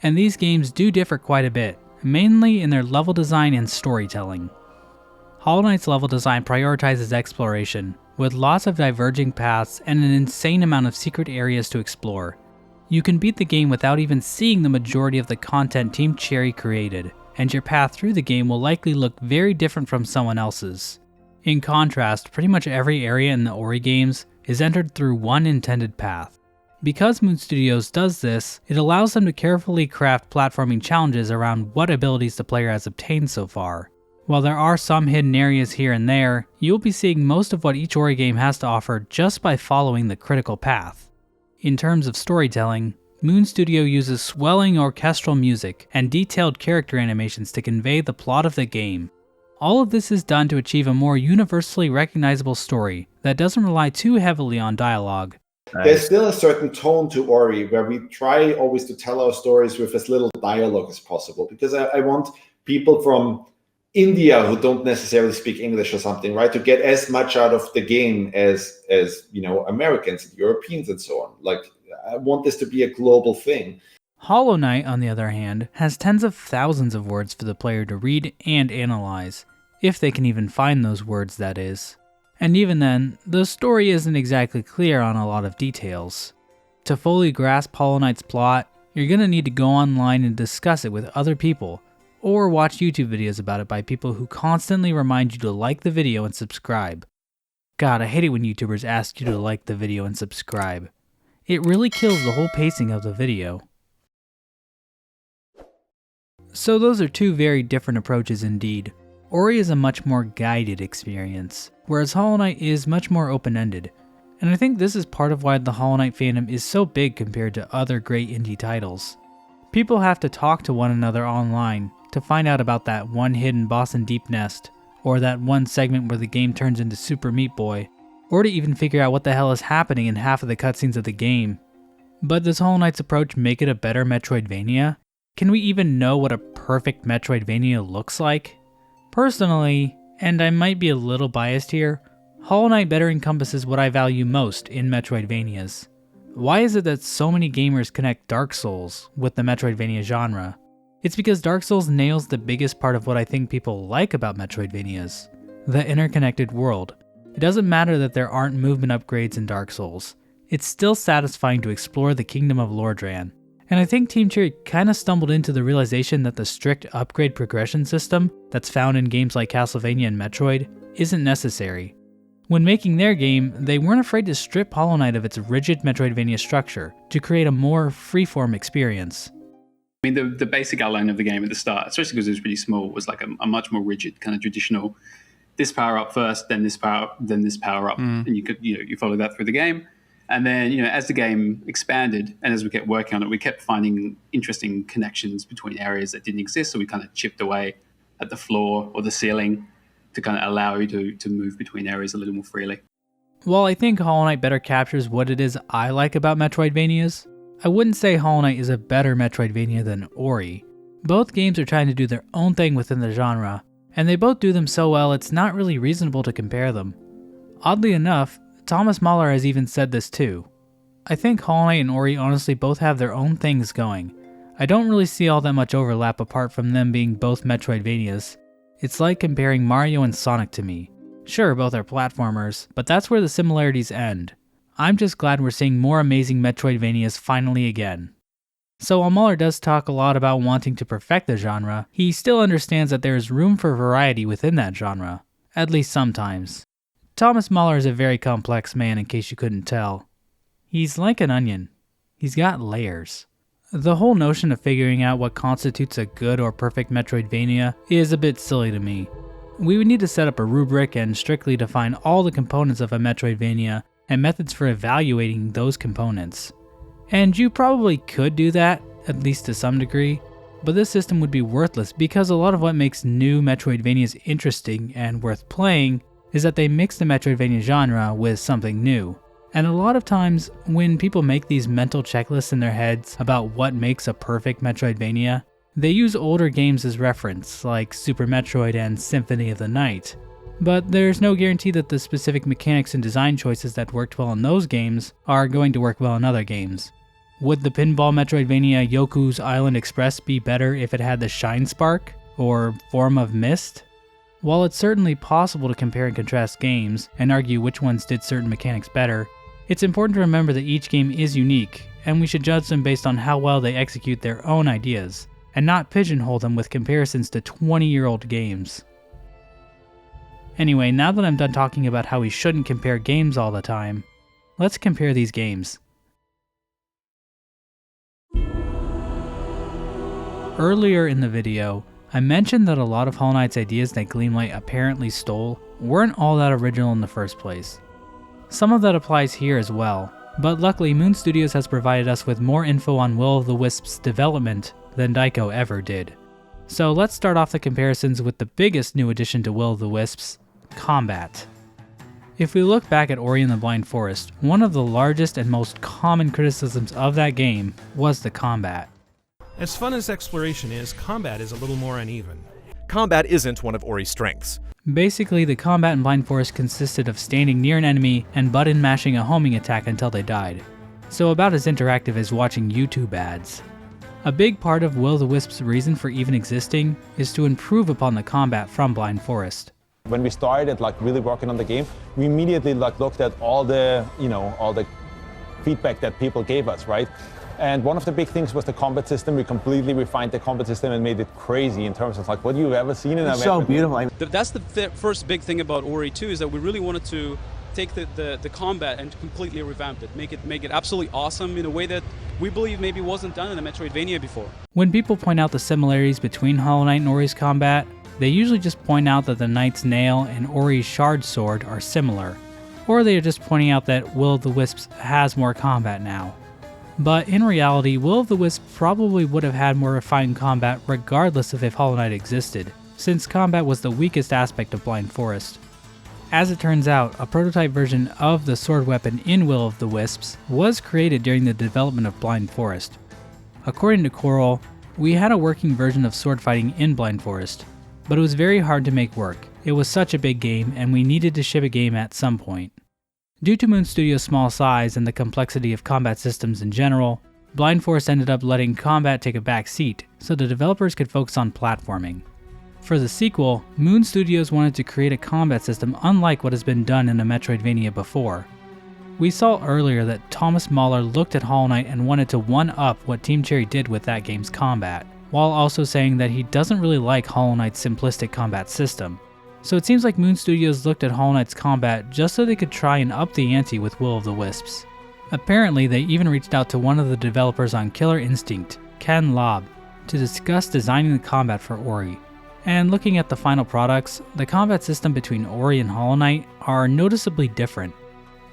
And these games do differ quite a bit, mainly in their level design and storytelling. Hollow Knight's level design prioritizes exploration, with lots of diverging paths and an insane amount of secret areas to explore. You can beat the game without even seeing the majority of the content Team Cherry created, and your path through the game will likely look very different from someone else's. In contrast, pretty much every area in the Ori games is entered through one intended path. Because Moon Studios does this, it allows them to carefully craft platforming challenges around what abilities the player has obtained so far. While there are some hidden areas here and there, you'll be seeing most of what each Ori game has to offer just by following the critical path. In terms of storytelling, Moon Studio uses swelling orchestral music and detailed character animations to convey the plot of the game. All of this is done to achieve a more universally recognizable story that doesn't rely too heavily on dialogue. There's still a certain tone to Ori where we try always to tell our stories with as little dialogue as possible, because I want people from India who don't necessarily speak English or something, right, to get as much out of the game as Americans and Europeans and so on. Like, I want this to be a global thing. Hollow Knight, on the other hand, has tens of thousands of words for the player to read and analyze, if they can even find those words, that is. And even then, the story isn't exactly clear on a lot of details. To fully grasp Hollow Knight's plot, you're gonna need to go online and discuss it with other people, or watch YouTube videos about it by people who constantly remind you to like the video and subscribe. God, I hate it when YouTubers ask you to like the video and subscribe. It really kills the whole pacing of the video. So those are two very different approaches indeed. Ori is a much more guided experience, whereas Hollow Knight is much more open-ended. And I think this is part of why the Hollow Knight fandom is so big compared to other great indie titles. People have to talk to one another online to find out about that one hidden boss in Deep Nest, or that one segment where the game turns into Super Meat Boy, or to even figure out what the hell is happening in half of the cutscenes of the game. But does Hollow Knight's approach make it a better Metroidvania? Can we even know what a perfect Metroidvania looks like? Personally, and I might be a little biased here, Hollow Knight better encompasses what I value most in Metroidvanias. Why is it that so many gamers connect Dark Souls with the Metroidvania genre? It's because Dark Souls nails the biggest part of what I think people like about Metroidvanias, the interconnected world. It doesn't matter that there aren't movement upgrades in Dark Souls. It's still satisfying to explore the kingdom of Lordran. And I think Team Cherry kinda stumbled into the realization that the strict upgrade progression system that's found in games like Castlevania and Metroid isn't necessary. When making their game, they weren't afraid to strip Hollow Knight of its rigid Metroidvania structure to create a more freeform experience. I mean, the basic outline of the game at the start, especially because it was pretty small, was like a much more rigid, kind of traditional, this power up first, then this power up, and you follow that through the game. And then, as the game expanded and as we kept working on it, we kept finding interesting connections between areas that didn't exist. So we kind of chipped away at the floor or the ceiling to kind of allow you to move between areas a little more freely. While I think Hollow Knight better captures what it is I like about Metroidvanias, I wouldn't say Hollow Knight is a better Metroidvania than Ori. Both games are trying to do their own thing within the genre, and they both do them so well it's not really reasonable to compare them. Oddly enough, Thomas Mahler has even said this too. I think Hollow Knight and Ori honestly both have their own things going. I don't really see all that much overlap apart from them being both Metroidvanias. It's like comparing Mario and Sonic to me. Sure, both are platformers, but that's where the similarities end. I'm just glad we're seeing more amazing Metroidvanias finally again. So while Mahler does talk a lot about wanting to perfect the genre, he still understands that there is room for variety within that genre, at least sometimes. Thomas Mahler is a very complex man, in case you couldn't tell. He's like an onion. He's got layers. The whole notion of figuring out what constitutes a good or perfect Metroidvania is a bit silly to me. We would need to set up a rubric and strictly define all the components of a Metroidvania and methods for evaluating those components. And you probably could do that, at least to some degree, but this system would be worthless because a lot of what makes new Metroidvanias interesting and worth playing is that they mix the Metroidvania genre with something new. And a lot of times, when people make these mental checklists in their heads about what makes a perfect Metroidvania, they use older games as reference, like Super Metroid and Symphony of the Night. But there's no guarantee that the specific mechanics and design choices that worked well in those games are going to work well in other games. Would the pinball Metroidvania Yoku's Island Express be better if it had the Shine Spark, or Form of Mist? While it's certainly possible to compare and contrast games and argue which ones did certain mechanics better, it's important to remember that each game is unique, and we should judge them based on how well they execute their own ideas, and not pigeonhole them with comparisons to 20-year-old games. Anyway, now that I'm done talking about how we shouldn't compare games all the time, let's compare these games. Earlier in the video, I mentioned that a lot of Hollow Knight's ideas that Gleamlight apparently stole weren't all that original in the first place. Some of that applies here as well, but luckily Moon Studios has provided us with more info on Will of the Wisps' development than Daiko ever did. So let's start off the comparisons with the biggest new addition to Will of the Wisps, combat. If we look back at Ori and the Blind Forest, one of the largest and most common criticisms of that game was the combat. As fun as exploration is, combat is a little more uneven. Combat isn't one of Ori's strengths. Basically, the combat in Blind Forest consisted of standing near an enemy and button mashing a homing attack until they died. So about as interactive as watching YouTube ads. A big part of Will of the Wisps' reason for even existing is to improve upon the combat from Blind Forest. When we started really working on the game, we immediately looked at all the feedback that people gave us, right? And one of the big things was the combat system. We completely refined the combat system and made it crazy in terms of what you've ever seen in a so beautiful. That's the first big thing about Ori 2 is that we really wanted to take the combat and completely revamp it, make it absolutely awesome in a way that we believe maybe wasn't done in a Metroidvania before. When people point out the similarities between Hollow Knight and Ori's combat, they usually just point out that the Knight's Nail and Ori's Shard Sword are similar, or they are just pointing out that Will of the Wisps has more combat now. But in reality, Will of the Wisp probably would have had more refined combat regardless of if Hollow Knight existed, since combat was the weakest aspect of Blind Forest. As it turns out, a prototype version of the sword weapon in Will of the Wisps was created during the development of Blind Forest. According to Coral, we had a working version of sword fighting in Blind Forest, but it was very hard to make work. It was such a big game, and we needed to ship a game at some point. Due to Moon Studios' small size and the complexity of combat systems in general, Blind Forest ended up letting combat take a back seat so the developers could focus on platforming. For the sequel, Moon Studios wanted to create a combat system unlike what has been done in a Metroidvania before. We saw earlier that Thomas Mahler looked at Hollow Knight and wanted to one-up what Team Cherry did with that game's combat, while also saying that he doesn't really like Hollow Knight's simplistic combat system. So it seems like Moon Studios looked at Hollow Knight's combat just so they could try and up the ante with Will of the Wisps. Apparently, they even reached out to one of the developers on Killer Instinct, Ken Lobb, to discuss designing the combat for Ori. And looking at the final products, the combat system between Ori and Hollow Knight are noticeably different.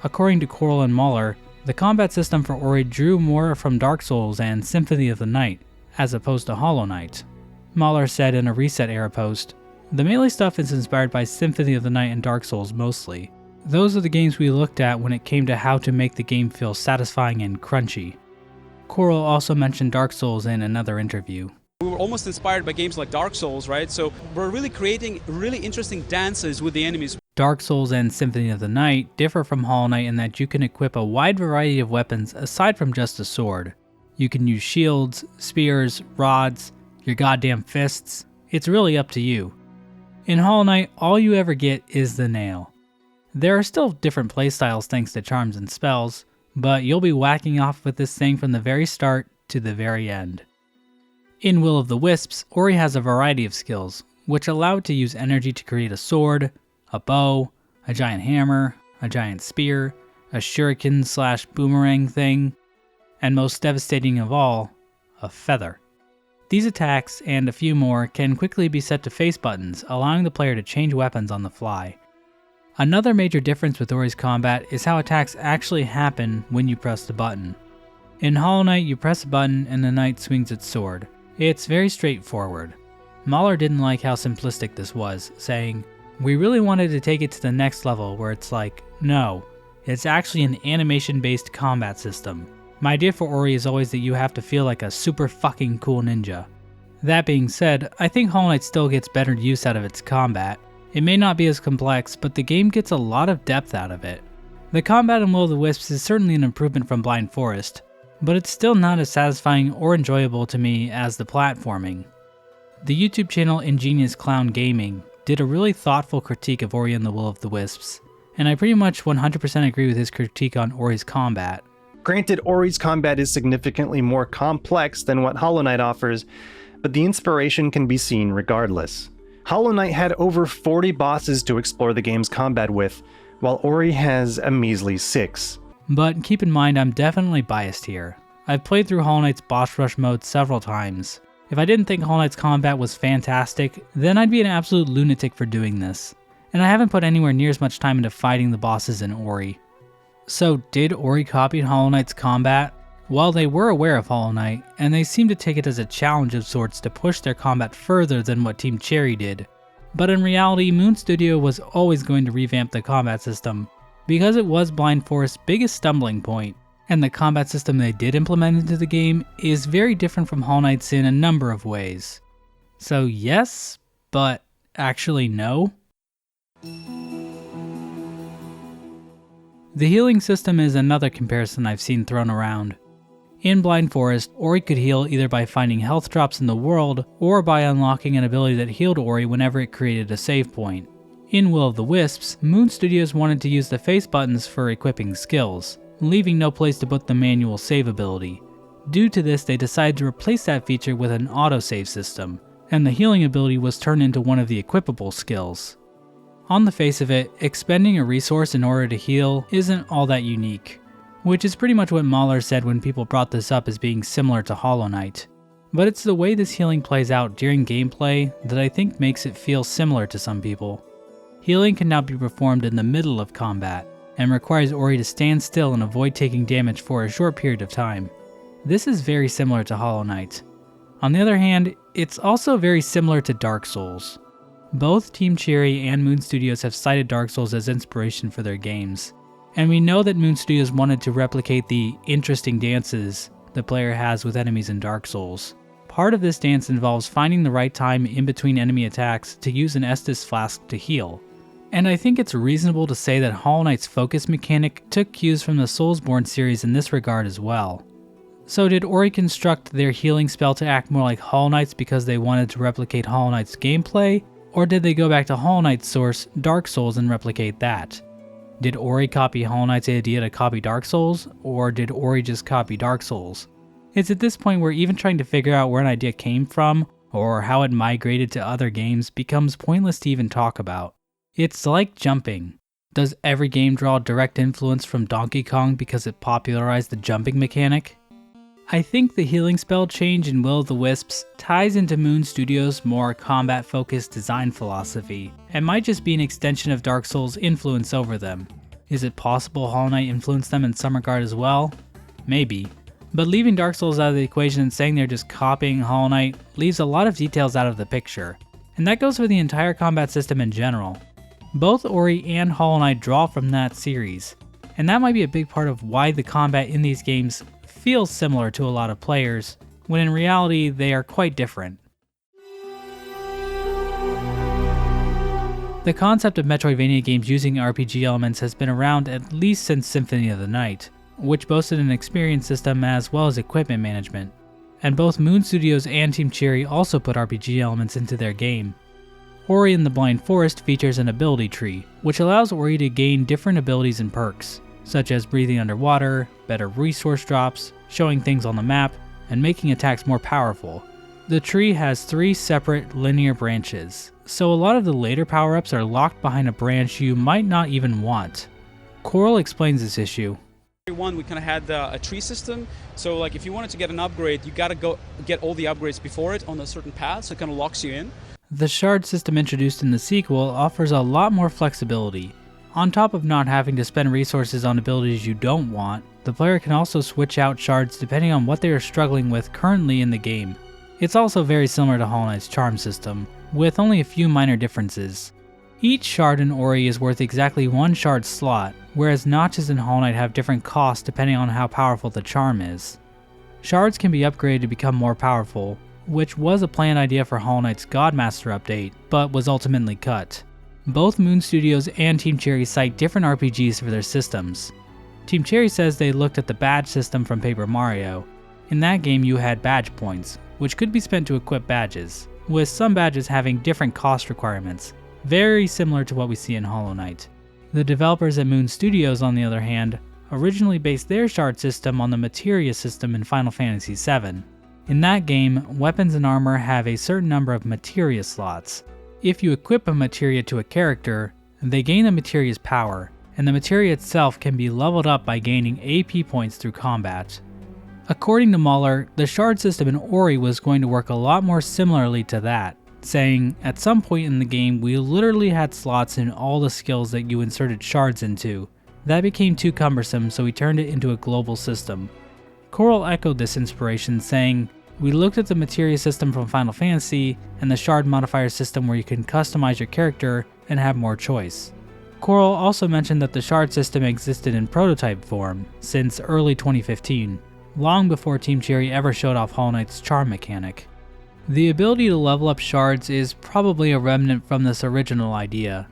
According to Coral and Mahler, the combat system for Ori drew more from Dark Souls and Symphony of the Night, as opposed to Hollow Knight. Mahler said in a Reset Era post, "The melee stuff is inspired by Symphony of the Night and Dark Souls mostly. Those are the games we looked at when it came to how to make the game feel satisfying and crunchy." Coral also mentioned Dark Souls in another interview. We were almost inspired by games like Dark Souls, right? So we're really creating really interesting dances with the enemies. Dark Souls and Symphony of the Night differ from Hollow Knight in that you can equip a wide variety of weapons aside from just a sword. You can use shields, spears, rods, your goddamn fists. It's really up to you. In Hollow Knight, all you ever get is the nail. There are still different playstyles thanks to charms and spells, but you'll be whacking off with this thing from the very start to the very end. In Will of the Wisps, Ori has a variety of skills, which allow it to use energy to create a sword, a bow, a giant hammer, a giant spear, a shuriken/boomerang thing, and most devastating of all, a feather. These attacks, and a few more, can quickly be set to face buttons, allowing the player to change weapons on the fly. Another major difference with Ori's combat is how attacks actually happen when you press the button. In Hollow Knight, you press a button and the knight swings its sword. It's very straightforward. Mahler didn't like how simplistic this was, saying, "We really wanted to take it to the next level where it's like, no, it's actually an animation-based combat system. My idea for Ori is always that you have to feel like a super fucking cool ninja." That being said, I think Hollow Knight still gets better use out of its combat. It may not be as complex, but the game gets a lot of depth out of it. The combat in Will of the Wisps is certainly an improvement from Blind Forest, but it's still not as satisfying or enjoyable to me as the platforming. The YouTube channel Ingenious Clown Gaming did a really thoughtful critique of Ori and the Will of the Wisps, and I pretty much 100% agree with his critique on Ori's combat. Granted, Ori's combat is significantly more complex than what Hollow Knight offers, but the inspiration can be seen regardless. Hollow Knight had over 40 bosses to explore the game's combat with, while Ori has a measly 6. But keep in mind, I'm definitely biased here. I've played through Hollow Knight's boss rush mode several times. If I didn't think Hollow Knight's combat was fantastic, then I'd be an absolute lunatic for doing this. And I haven't put anywhere near as much time into fighting the bosses in Ori. So did Ori copy Hollow Knight's combat? Well, they were aware of Hollow Knight, and they seemed to take it as a challenge of sorts to push their combat further than what Team Cherry did. But in reality, Moon Studio was always going to revamp the combat system, because it was Blind Forest's biggest stumbling point, and the combat system they did implement into the game is very different from Hollow Knight's in a number of ways. So yes, but actually no. The healing system is another comparison I've seen thrown around. In Blind Forest, Ori could heal either by finding health drops in the world, or by unlocking an ability that healed Ori whenever it created a save point. In Will of the Wisps, Moon Studios wanted to use the face buttons for equipping skills, leaving no place to put the manual save ability. Due to this, they decided to replace that feature with an autosave system, and the healing ability was turned into one of the equipable skills. On the face of it, expending a resource in order to heal isn't all that unique, which is pretty much what Mahler said when people brought this up as being similar to Hollow Knight. But it's the way this healing plays out during gameplay that I think makes it feel similar to some people. Healing can now be performed in the middle of combat, and requires Ori to stand still and avoid taking damage for a short period of time. This is very similar to Hollow Knight. On the other hand, it's also very similar to Dark Souls. Both Team Cherry and Moon Studios have cited Dark Souls as inspiration for their games, and we know that Moon Studios wanted to replicate the interesting dances the player has with enemies in Dark Souls. Part of this dance involves finding the right time in between enemy attacks to use an Estus flask to heal. And I think it's reasonable to say that Hollow Knight's focus mechanic took cues from the Soulsborne series in this regard as well. So did Ori construct their healing spell to act more like Hollow Knight's because they wanted to replicate Hollow Knight's gameplay, or did they go back to Hollow Knight's source, Dark Souls, and replicate that? Did Ori copy Hollow Knight's idea to copy Dark Souls, or did Ori just copy Dark Souls? It's at this point where even trying to figure out where an idea came from, or how it migrated to other games, becomes pointless to even talk about. It's like jumping. Does every game draw direct influence from Donkey Kong because it popularized the jumping mechanic? I think the healing spell change in Will of the Wisps ties into Moon Studios' more combat-focused design philosophy, and might just be an extension of Dark Souls' influence over them. Is it possible Hollow Knight influenced them in some regard as well? Maybe. But leaving Dark Souls out of the equation and saying they're just copying Hollow Knight leaves a lot of details out of the picture. And that goes for the entire combat system in general. Both Ori and Hollow Knight draw from that series, and that might be a big part of why the combat in these games feels similar to a lot of players, when in reality they are quite different. The concept of Metroidvania games using RPG elements has been around at least since Symphony of the Night, which boasted an experience system as well as equipment management. And both Moon Studios and Team Cherry also put RPG elements into their game. Ori and the Blind Forest features an ability tree, which allows Ori to gain different abilities and perks, such as breathing underwater, better resource drops, showing things on the map, and making attacks more powerful. The tree has 3 separate linear branches, so a lot of the later power-ups are locked behind a branch you might not even want. Coral explains this issue. One, we kind of had a tree system, so like if you wanted to get an upgrade, you gotta go get all the upgrades before it on a certain path, so it kind of locks you in. The shard system introduced in the sequel offers a lot more flexibility. On top of not having to spend resources on abilities you don't want, the player can also switch out shards depending on what they are struggling with currently in the game. It's also very similar to Hollow Knight's charm system, with only a few minor differences. Each shard in Ori is worth exactly 1 shard slot, whereas notches in Hollow Knight have different costs depending on how powerful the charm is. Shards can be upgraded to become more powerful, which was a planned idea for Hollow Knight's Godmaster update, but was ultimately cut. Both Moon Studios and Team Cherry cite different RPGs for their systems. Team Cherry says they looked at the badge system from Paper Mario. In that game you had badge points, which could be spent to equip badges, with some badges having different cost requirements, very similar to what we see in Hollow Knight. The developers at Moon Studios, on the other hand, originally based their shard system on the materia system in Final Fantasy VII. In that game, weapons and armor have a certain number of materia slots. If you equip a materia to a character, they gain the materia's power, and the materia itself can be leveled up by gaining AP points through combat. According to Mahler, the shard system in Ori was going to work a lot more similarly to that, saying, at some point in the game we literally had slots in all the skills that you inserted shards into. That became too cumbersome, so we turned it into a global system. Coral echoed this inspiration, saying, we looked at the materia system from Final Fantasy and the shard modifier system where you can customize your character and have more choice. Coral also mentioned that the shard system existed in prototype form since early 2015, long before Team Cherry ever showed off Hollow Knight's charm mechanic. The ability to level up shards is probably a remnant from this original idea.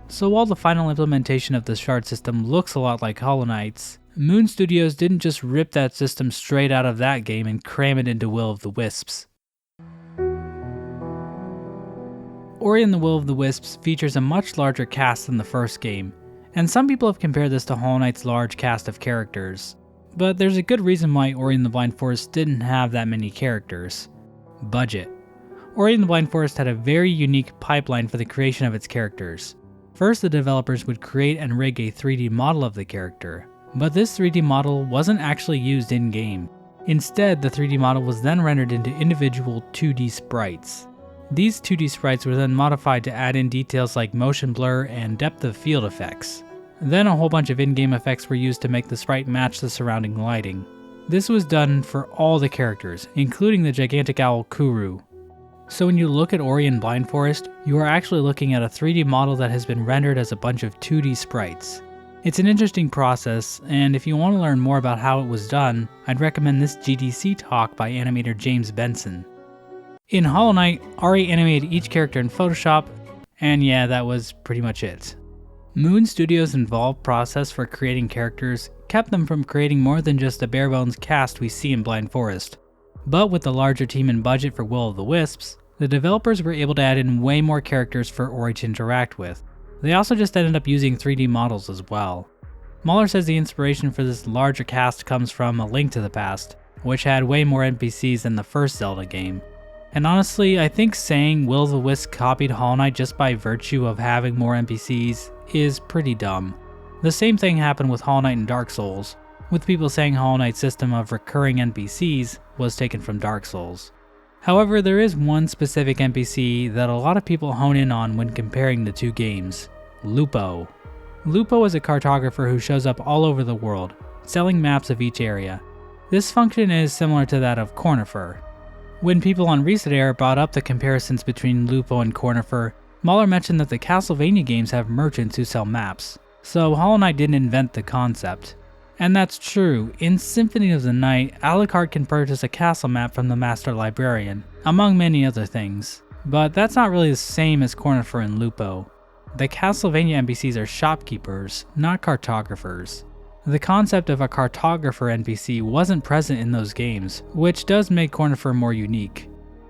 So while the final implementation of the shard system looks a lot like Hollow Knight's, Moon Studios didn't just rip that system straight out of that game and cram it into Will of the Wisps. Ori and the Will of the Wisps features a much larger cast than the first game, and some people have compared this to Hollow Knight's large cast of characters. But there's a good reason why Ori and the Blind Forest didn't have that many characters. Budget. Ori and the Blind Forest had a very unique pipeline for the creation of its characters. First, the developers would create and rig a 3D model of the character, but this 3D model wasn't actually used in-game. Instead, the 3D model was then rendered into individual 2D sprites. These 2D sprites were then modified to add in details like motion blur and depth of field effects. Then a whole bunch of in-game effects were used to make the sprite match the surrounding lighting. This was done for all the characters, including the gigantic owl Kuru. So when you look at Ori and Blind Forest, you are actually looking at a 3D model that has been rendered as a bunch of 2D sprites. It's an interesting process, and if you want to learn more about how it was done, I'd recommend this GDC talk by animator James Benson. In Hollow Knight, Ari animated each character in Photoshop, and yeah, that was pretty much it. Moon Studios' involved process for creating characters kept them from creating more than just the bare-bones cast we see in Blind Forest. But with the larger team and budget for Will of the Wisps, the developers were able to add in way more characters for Ori to interact with. They also just ended up using 3D models as well. Mahler says the inspiration for this larger cast comes from A Link to the Past, which had way more NPCs than the first Zelda game. And honestly, I think saying Will of the Wisps copied Hollow Knight just by virtue of having more NPCs is pretty dumb. The same thing happened with Hollow Knight and Dark Souls, with people saying Hollow Knight's system of recurring NPCs was taken from Dark Souls. However, there is one specific NPC that a lot of people hone in on when comparing the two games: Lupo. Lupo is a cartographer who shows up all over the world, selling maps of each area. This function is similar to that of Cornifer. When people on Reset Era brought up the comparisons between Lupo and Cornifer, Mahler mentioned that the Castlevania games have merchants who sell maps, so Hollow Knight didn't invent the concept. And that's true. In Symphony of the Night, Alucard can purchase a castle map from the Master Librarian, among many other things. But that's not really the same as Cornifer and Lupo. The Castlevania NPCs are shopkeepers, not cartographers. The concept of a cartographer NPC wasn't present in those games, which does make Cornifer more unique.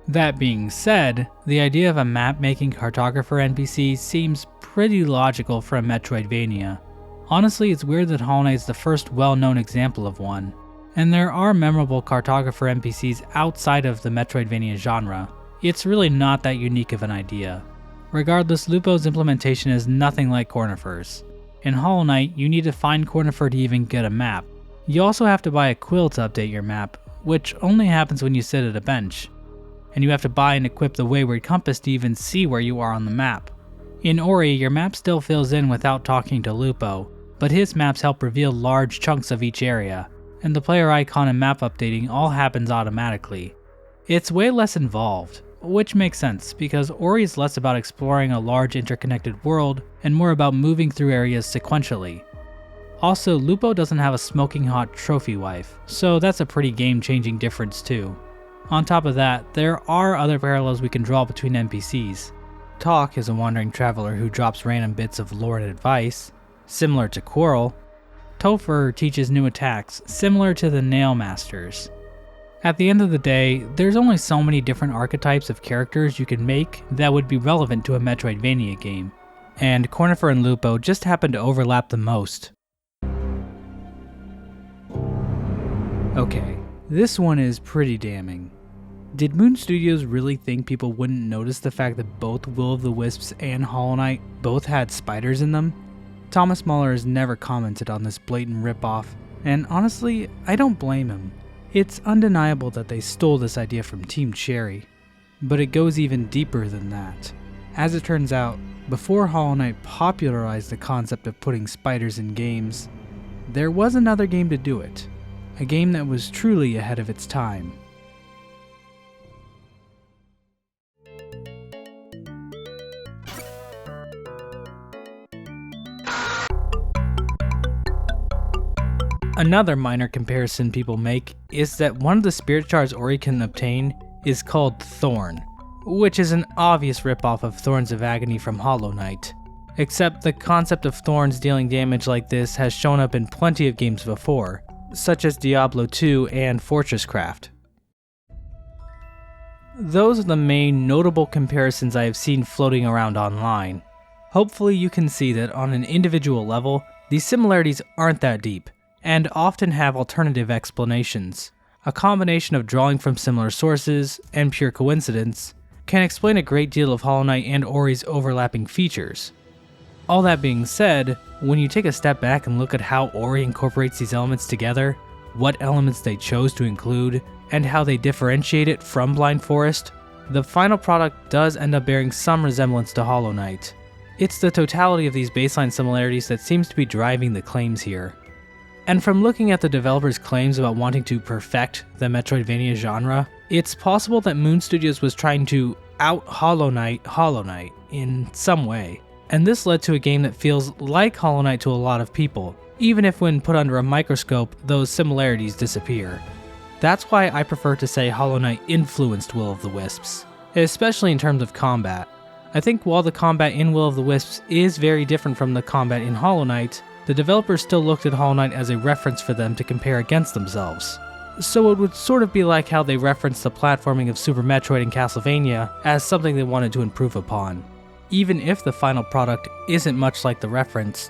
That being said, the idea of a map-making cartographer NPC seems pretty logical for a Metroidvania. Honestly, it's weird that Hollow Knight is the first well-known example of one, and there are memorable cartographer NPCs outside of the Metroidvania genre. It's really not that unique of an idea. Regardless, Lupo's implementation is nothing like Cornifer's. In Hollow Knight, you need to find Cornifer to even get a map. You also have to buy a quill to update your map, which only happens when you sit at a bench. And you have to buy and equip the Wayward Compass to even see where you are on the map. In Ori, your map still fills in without talking to Lupo, but his maps help reveal large chunks of each area, and the player icon and map updating all happens automatically. It's way less involved, which makes sense, because Ori is less about exploring a large interconnected world and more about moving through areas sequentially. Also, Lupo doesn't have a smoking hot trophy wife, so that's a pretty game-changing difference too. On top of that, there are other parallels we can draw between NPCs. Talk is a wandering traveler who drops random bits of lore and advice, similar to Quarrel. Topher teaches new attacks, similar to the Nail Masters. At the end of the day, there's only so many different archetypes of characters you can make that would be relevant to a Metroidvania game, and Cornifer and Lupo just happen to overlap the most. Okay, this one is pretty damning. Did Moon Studios really think people wouldn't notice the fact that both Will of the Wisps and Hollow Knight both had spiders in them? Thomas Muller has never commented on this blatant ripoff, and honestly, I don't blame him. It's undeniable that they stole this idea from Team Cherry, but it goes even deeper than that. As it turns out, before Hollow Knight popularized the concept of putting spiders in games, there was another game to do it. A game that was truly ahead of its time. Another minor comparison people make is that one of the spirit shards Ori can obtain is called Thorn, which is an obvious ripoff of Thorns of Agony from Hollow Knight. Except the concept of thorns dealing damage like this has shown up in plenty of games before, such as Diablo 2 and Fortresscraft. Those are the main notable comparisons I have seen floating around online. Hopefully you can see that on an individual level, these similarities aren't that deep, and often have alternative explanations. A combination of drawing from similar sources and pure coincidence can explain a great deal of Hollow Knight and Ori's overlapping features. All that being said, when you take a step back and look at how Ori incorporates these elements together, what elements they chose to include, and how they differentiate it from Blind Forest, the final product does end up bearing some resemblance to Hollow Knight. It's the totality of these baseline similarities that seems to be driving the claims here. And from looking at the developers' claims about wanting to perfect the Metroidvania genre, it's possible that Moon Studios was trying to out-Hollow Knight in some way. And this led to a game that feels like Hollow Knight to a lot of people, even if when put under a microscope, those similarities disappear. That's why I prefer to say Hollow Knight influenced Will of the Wisps, especially in terms of combat. I think while the combat in Will of the Wisps is very different from the combat in Hollow Knight, the developers still looked at Hollow Knight as a reference for them to compare against themselves. So it would sort of be like how they referenced the platforming of Super Metroid and Castlevania as something they wanted to improve upon. Even if the final product isn't much like the reference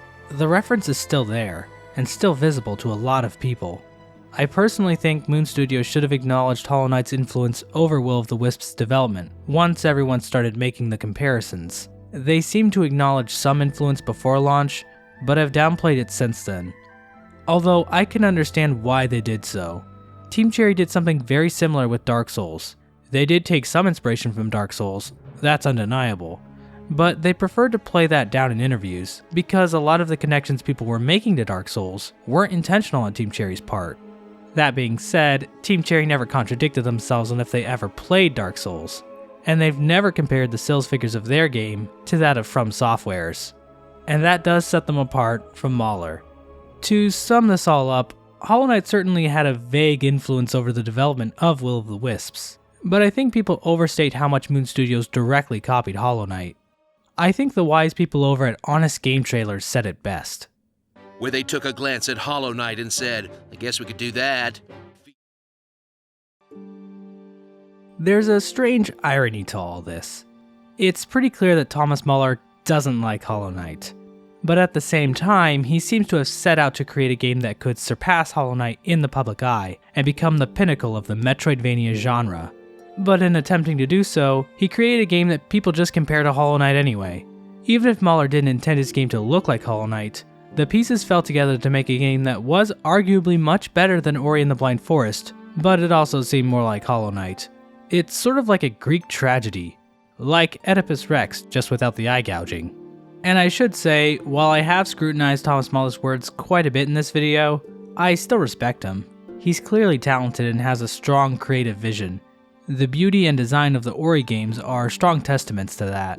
is still there, and still visible to a lot of people. I personally think Moon Studios should have acknowledged Hollow Knight's influence over Will of the Wisps' development, once everyone started making the comparisons. They seem to acknowledge some influence before launch, but have downplayed it since then. Although I can understand why they did so. Team Cherry did something very similar with Dark Souls. They did take some inspiration from Dark Souls, that's undeniable, but they preferred to play that down in interviews, because a lot of the connections people were making to Dark Souls weren't intentional on Team Cherry's part. That being said, Team Cherry never contradicted themselves on if they ever played Dark Souls, and they've never compared the sales figures of their game to that of From Software's. And that does set them apart from Mahler. To sum this all up, Hollow Knight certainly had a vague influence over the development of Will of the Wisps, but I think people overstate how much Moon Studios directly copied Hollow Knight. I think the wise people over at Honest Game Trailers said it best. Where they took a glance at Hollow Knight and said, I guess we could do that. There's a strange irony to all this. It's pretty clear that Thomas Muller doesn't like Hollow Knight, but at the same time, he seems to have set out to create a game that could surpass Hollow Knight in the public eye and become the pinnacle of the Metroidvania genre. But in attempting to do so, he created a game that people just compare to Hollow Knight anyway. Even if Muller didn't intend his game to look like Hollow Knight, the pieces fell together to make a game that was arguably much better than Ori and the Blind Forest, but it also seemed more like Hollow Knight. It's sort of like a Greek tragedy, like Oedipus Rex, just without the eye gouging. And I should say, while I have scrutinized Thomas Muller's words quite a bit in this video, I still respect him. He's clearly talented and has a strong creative vision. The beauty and design of the Ori games are strong testaments to that,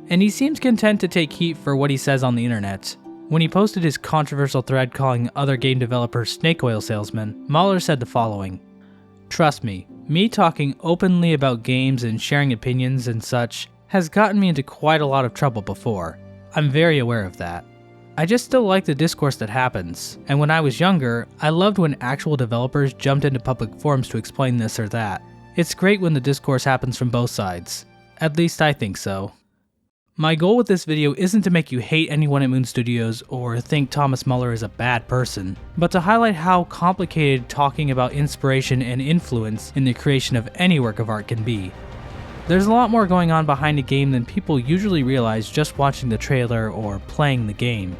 and he seems content to take heat for what he says on the internet. When he posted his controversial thread calling other game developers snake oil salesmen, Muller said the following: "Trust me talking openly about games and sharing opinions and such has gotten me into quite a lot of trouble before. I'm very aware of that. I just still like the discourse that happens, and when I was younger, I loved when actual developers jumped into public forums to explain this or that. It's great when the discourse happens from both sides. At least I think so." My goal with this video isn't to make you hate anyone at Moon Studios or think Thomas Muller is a bad person, but to highlight how complicated talking about inspiration and influence in the creation of any work of art can be. There's a lot more going on behind a game than people usually realize just watching the trailer or playing the game.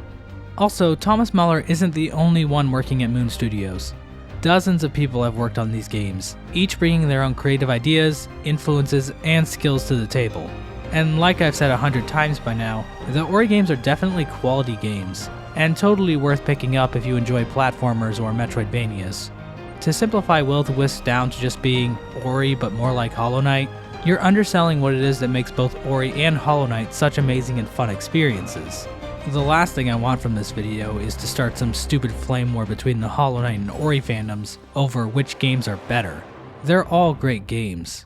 Also, Thomas Muller isn't the only one working at Moon Studios. Dozens of people have worked on these games, each bringing their own creative ideas, influences, and skills to the table. And like I've said 100 times by now, the Ori games are definitely quality games, and totally worth picking up if you enjoy platformers or Metroidvanias. To simplify Will of the Wisps down to just being Ori but more like Hollow Knight, you're underselling what it is that makes both Ori and Hollow Knight such amazing and fun experiences. The last thing I want from this video is to start some stupid flame war between the Hollow Knight and Ori fandoms over which games are better. They're all great games.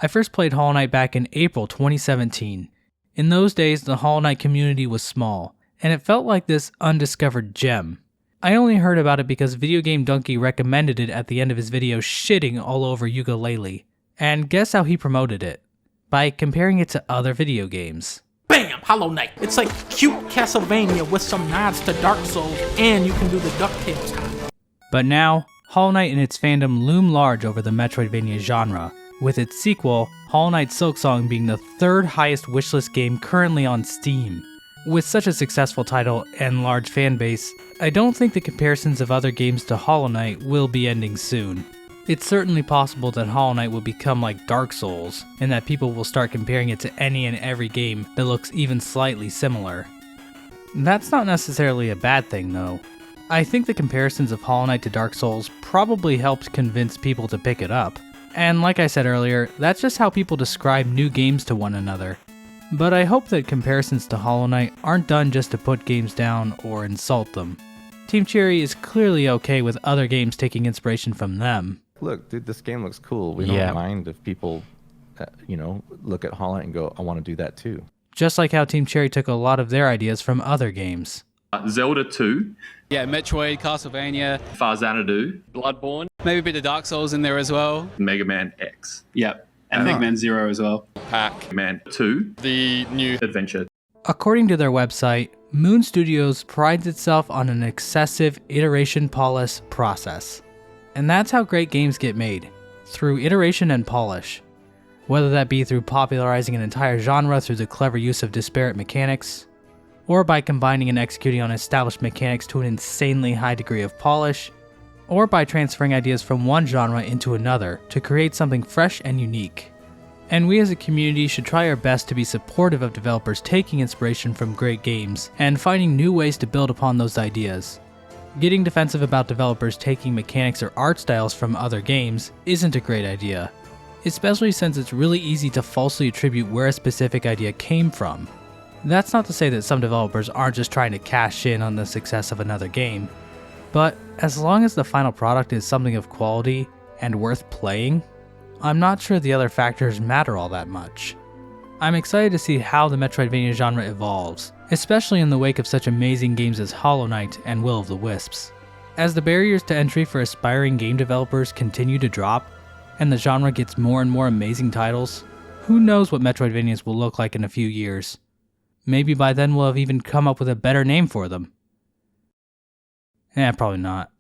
I first played Hollow Knight back in April 2017. In those days, the Hollow Knight community was small, and it felt like this undiscovered gem. I only heard about it because Video Game Donkey recommended it at the end of his video shitting all over Yooka-Laylee. And guess how he promoted it? By comparing it to other video games. Bam! Hollow Knight. It's like cute Castlevania with some nods to Dark Souls, and you can do the DuckTales. But now, Hollow Knight and its fandom loom large over the Metroidvania genre, with its sequel, Hollow Knight Silksong, being the third highest wishlist game currently on Steam. With such a successful title and large fanbase, I don't think the comparisons of other games to Hollow Knight will be ending soon. It's certainly possible that Hollow Knight will become like Dark Souls, and that people will start comparing it to any and every game that looks even slightly similar. That's not necessarily a bad thing though. I think the comparisons of Hollow Knight to Dark Souls probably helped convince people to pick it up. And like I said earlier, that's just how people describe new games to one another. But I hope that comparisons to Hollow Knight aren't done just to put games down or insult them. Team Cherry is clearly okay with other games taking inspiration from them. Look, dude, this game looks cool. We don't mind if people, look at Hollow Knight and go, I want to do that too. Just like how Team Cherry took a lot of their ideas from other games. Zelda 2. Yeah, Metroid, Castlevania, Xanadu, Bloodborne. Maybe a bit of Dark Souls in there as well. Mega Man X. Yep, and Mega Man 0 as well. Pac-Man 2. The new adventure. According to their website, Moon Studios prides itself on an excessive iteration polish process. And that's how great games get made, through iteration and polish. Whether that be through popularizing an entire genre through the clever use of disparate mechanics, or by combining and executing on established mechanics to an insanely high degree of polish, or by transferring ideas from one genre into another to create something fresh and unique. And we as a community should try our best to be supportive of developers taking inspiration from great games and finding new ways to build upon those ideas. Getting defensive about developers taking mechanics or art styles from other games isn't a great idea, especially since it's really easy to falsely attribute where a specific idea came from. That's not to say that some developers aren't just trying to cash in on the success of another game, but as long as the final product is something of quality and worth playing, I'm not sure the other factors matter all that much. I'm excited to see how the Metroidvania genre evolves, especially in the wake of such amazing games as Hollow Knight and Will of the Wisps. As the barriers to entry for aspiring game developers continue to drop, and the genre gets more and more amazing titles, who knows what Metroidvanias will look like in a few years. Maybe by then we'll have even come up with a better name for them. Probably not.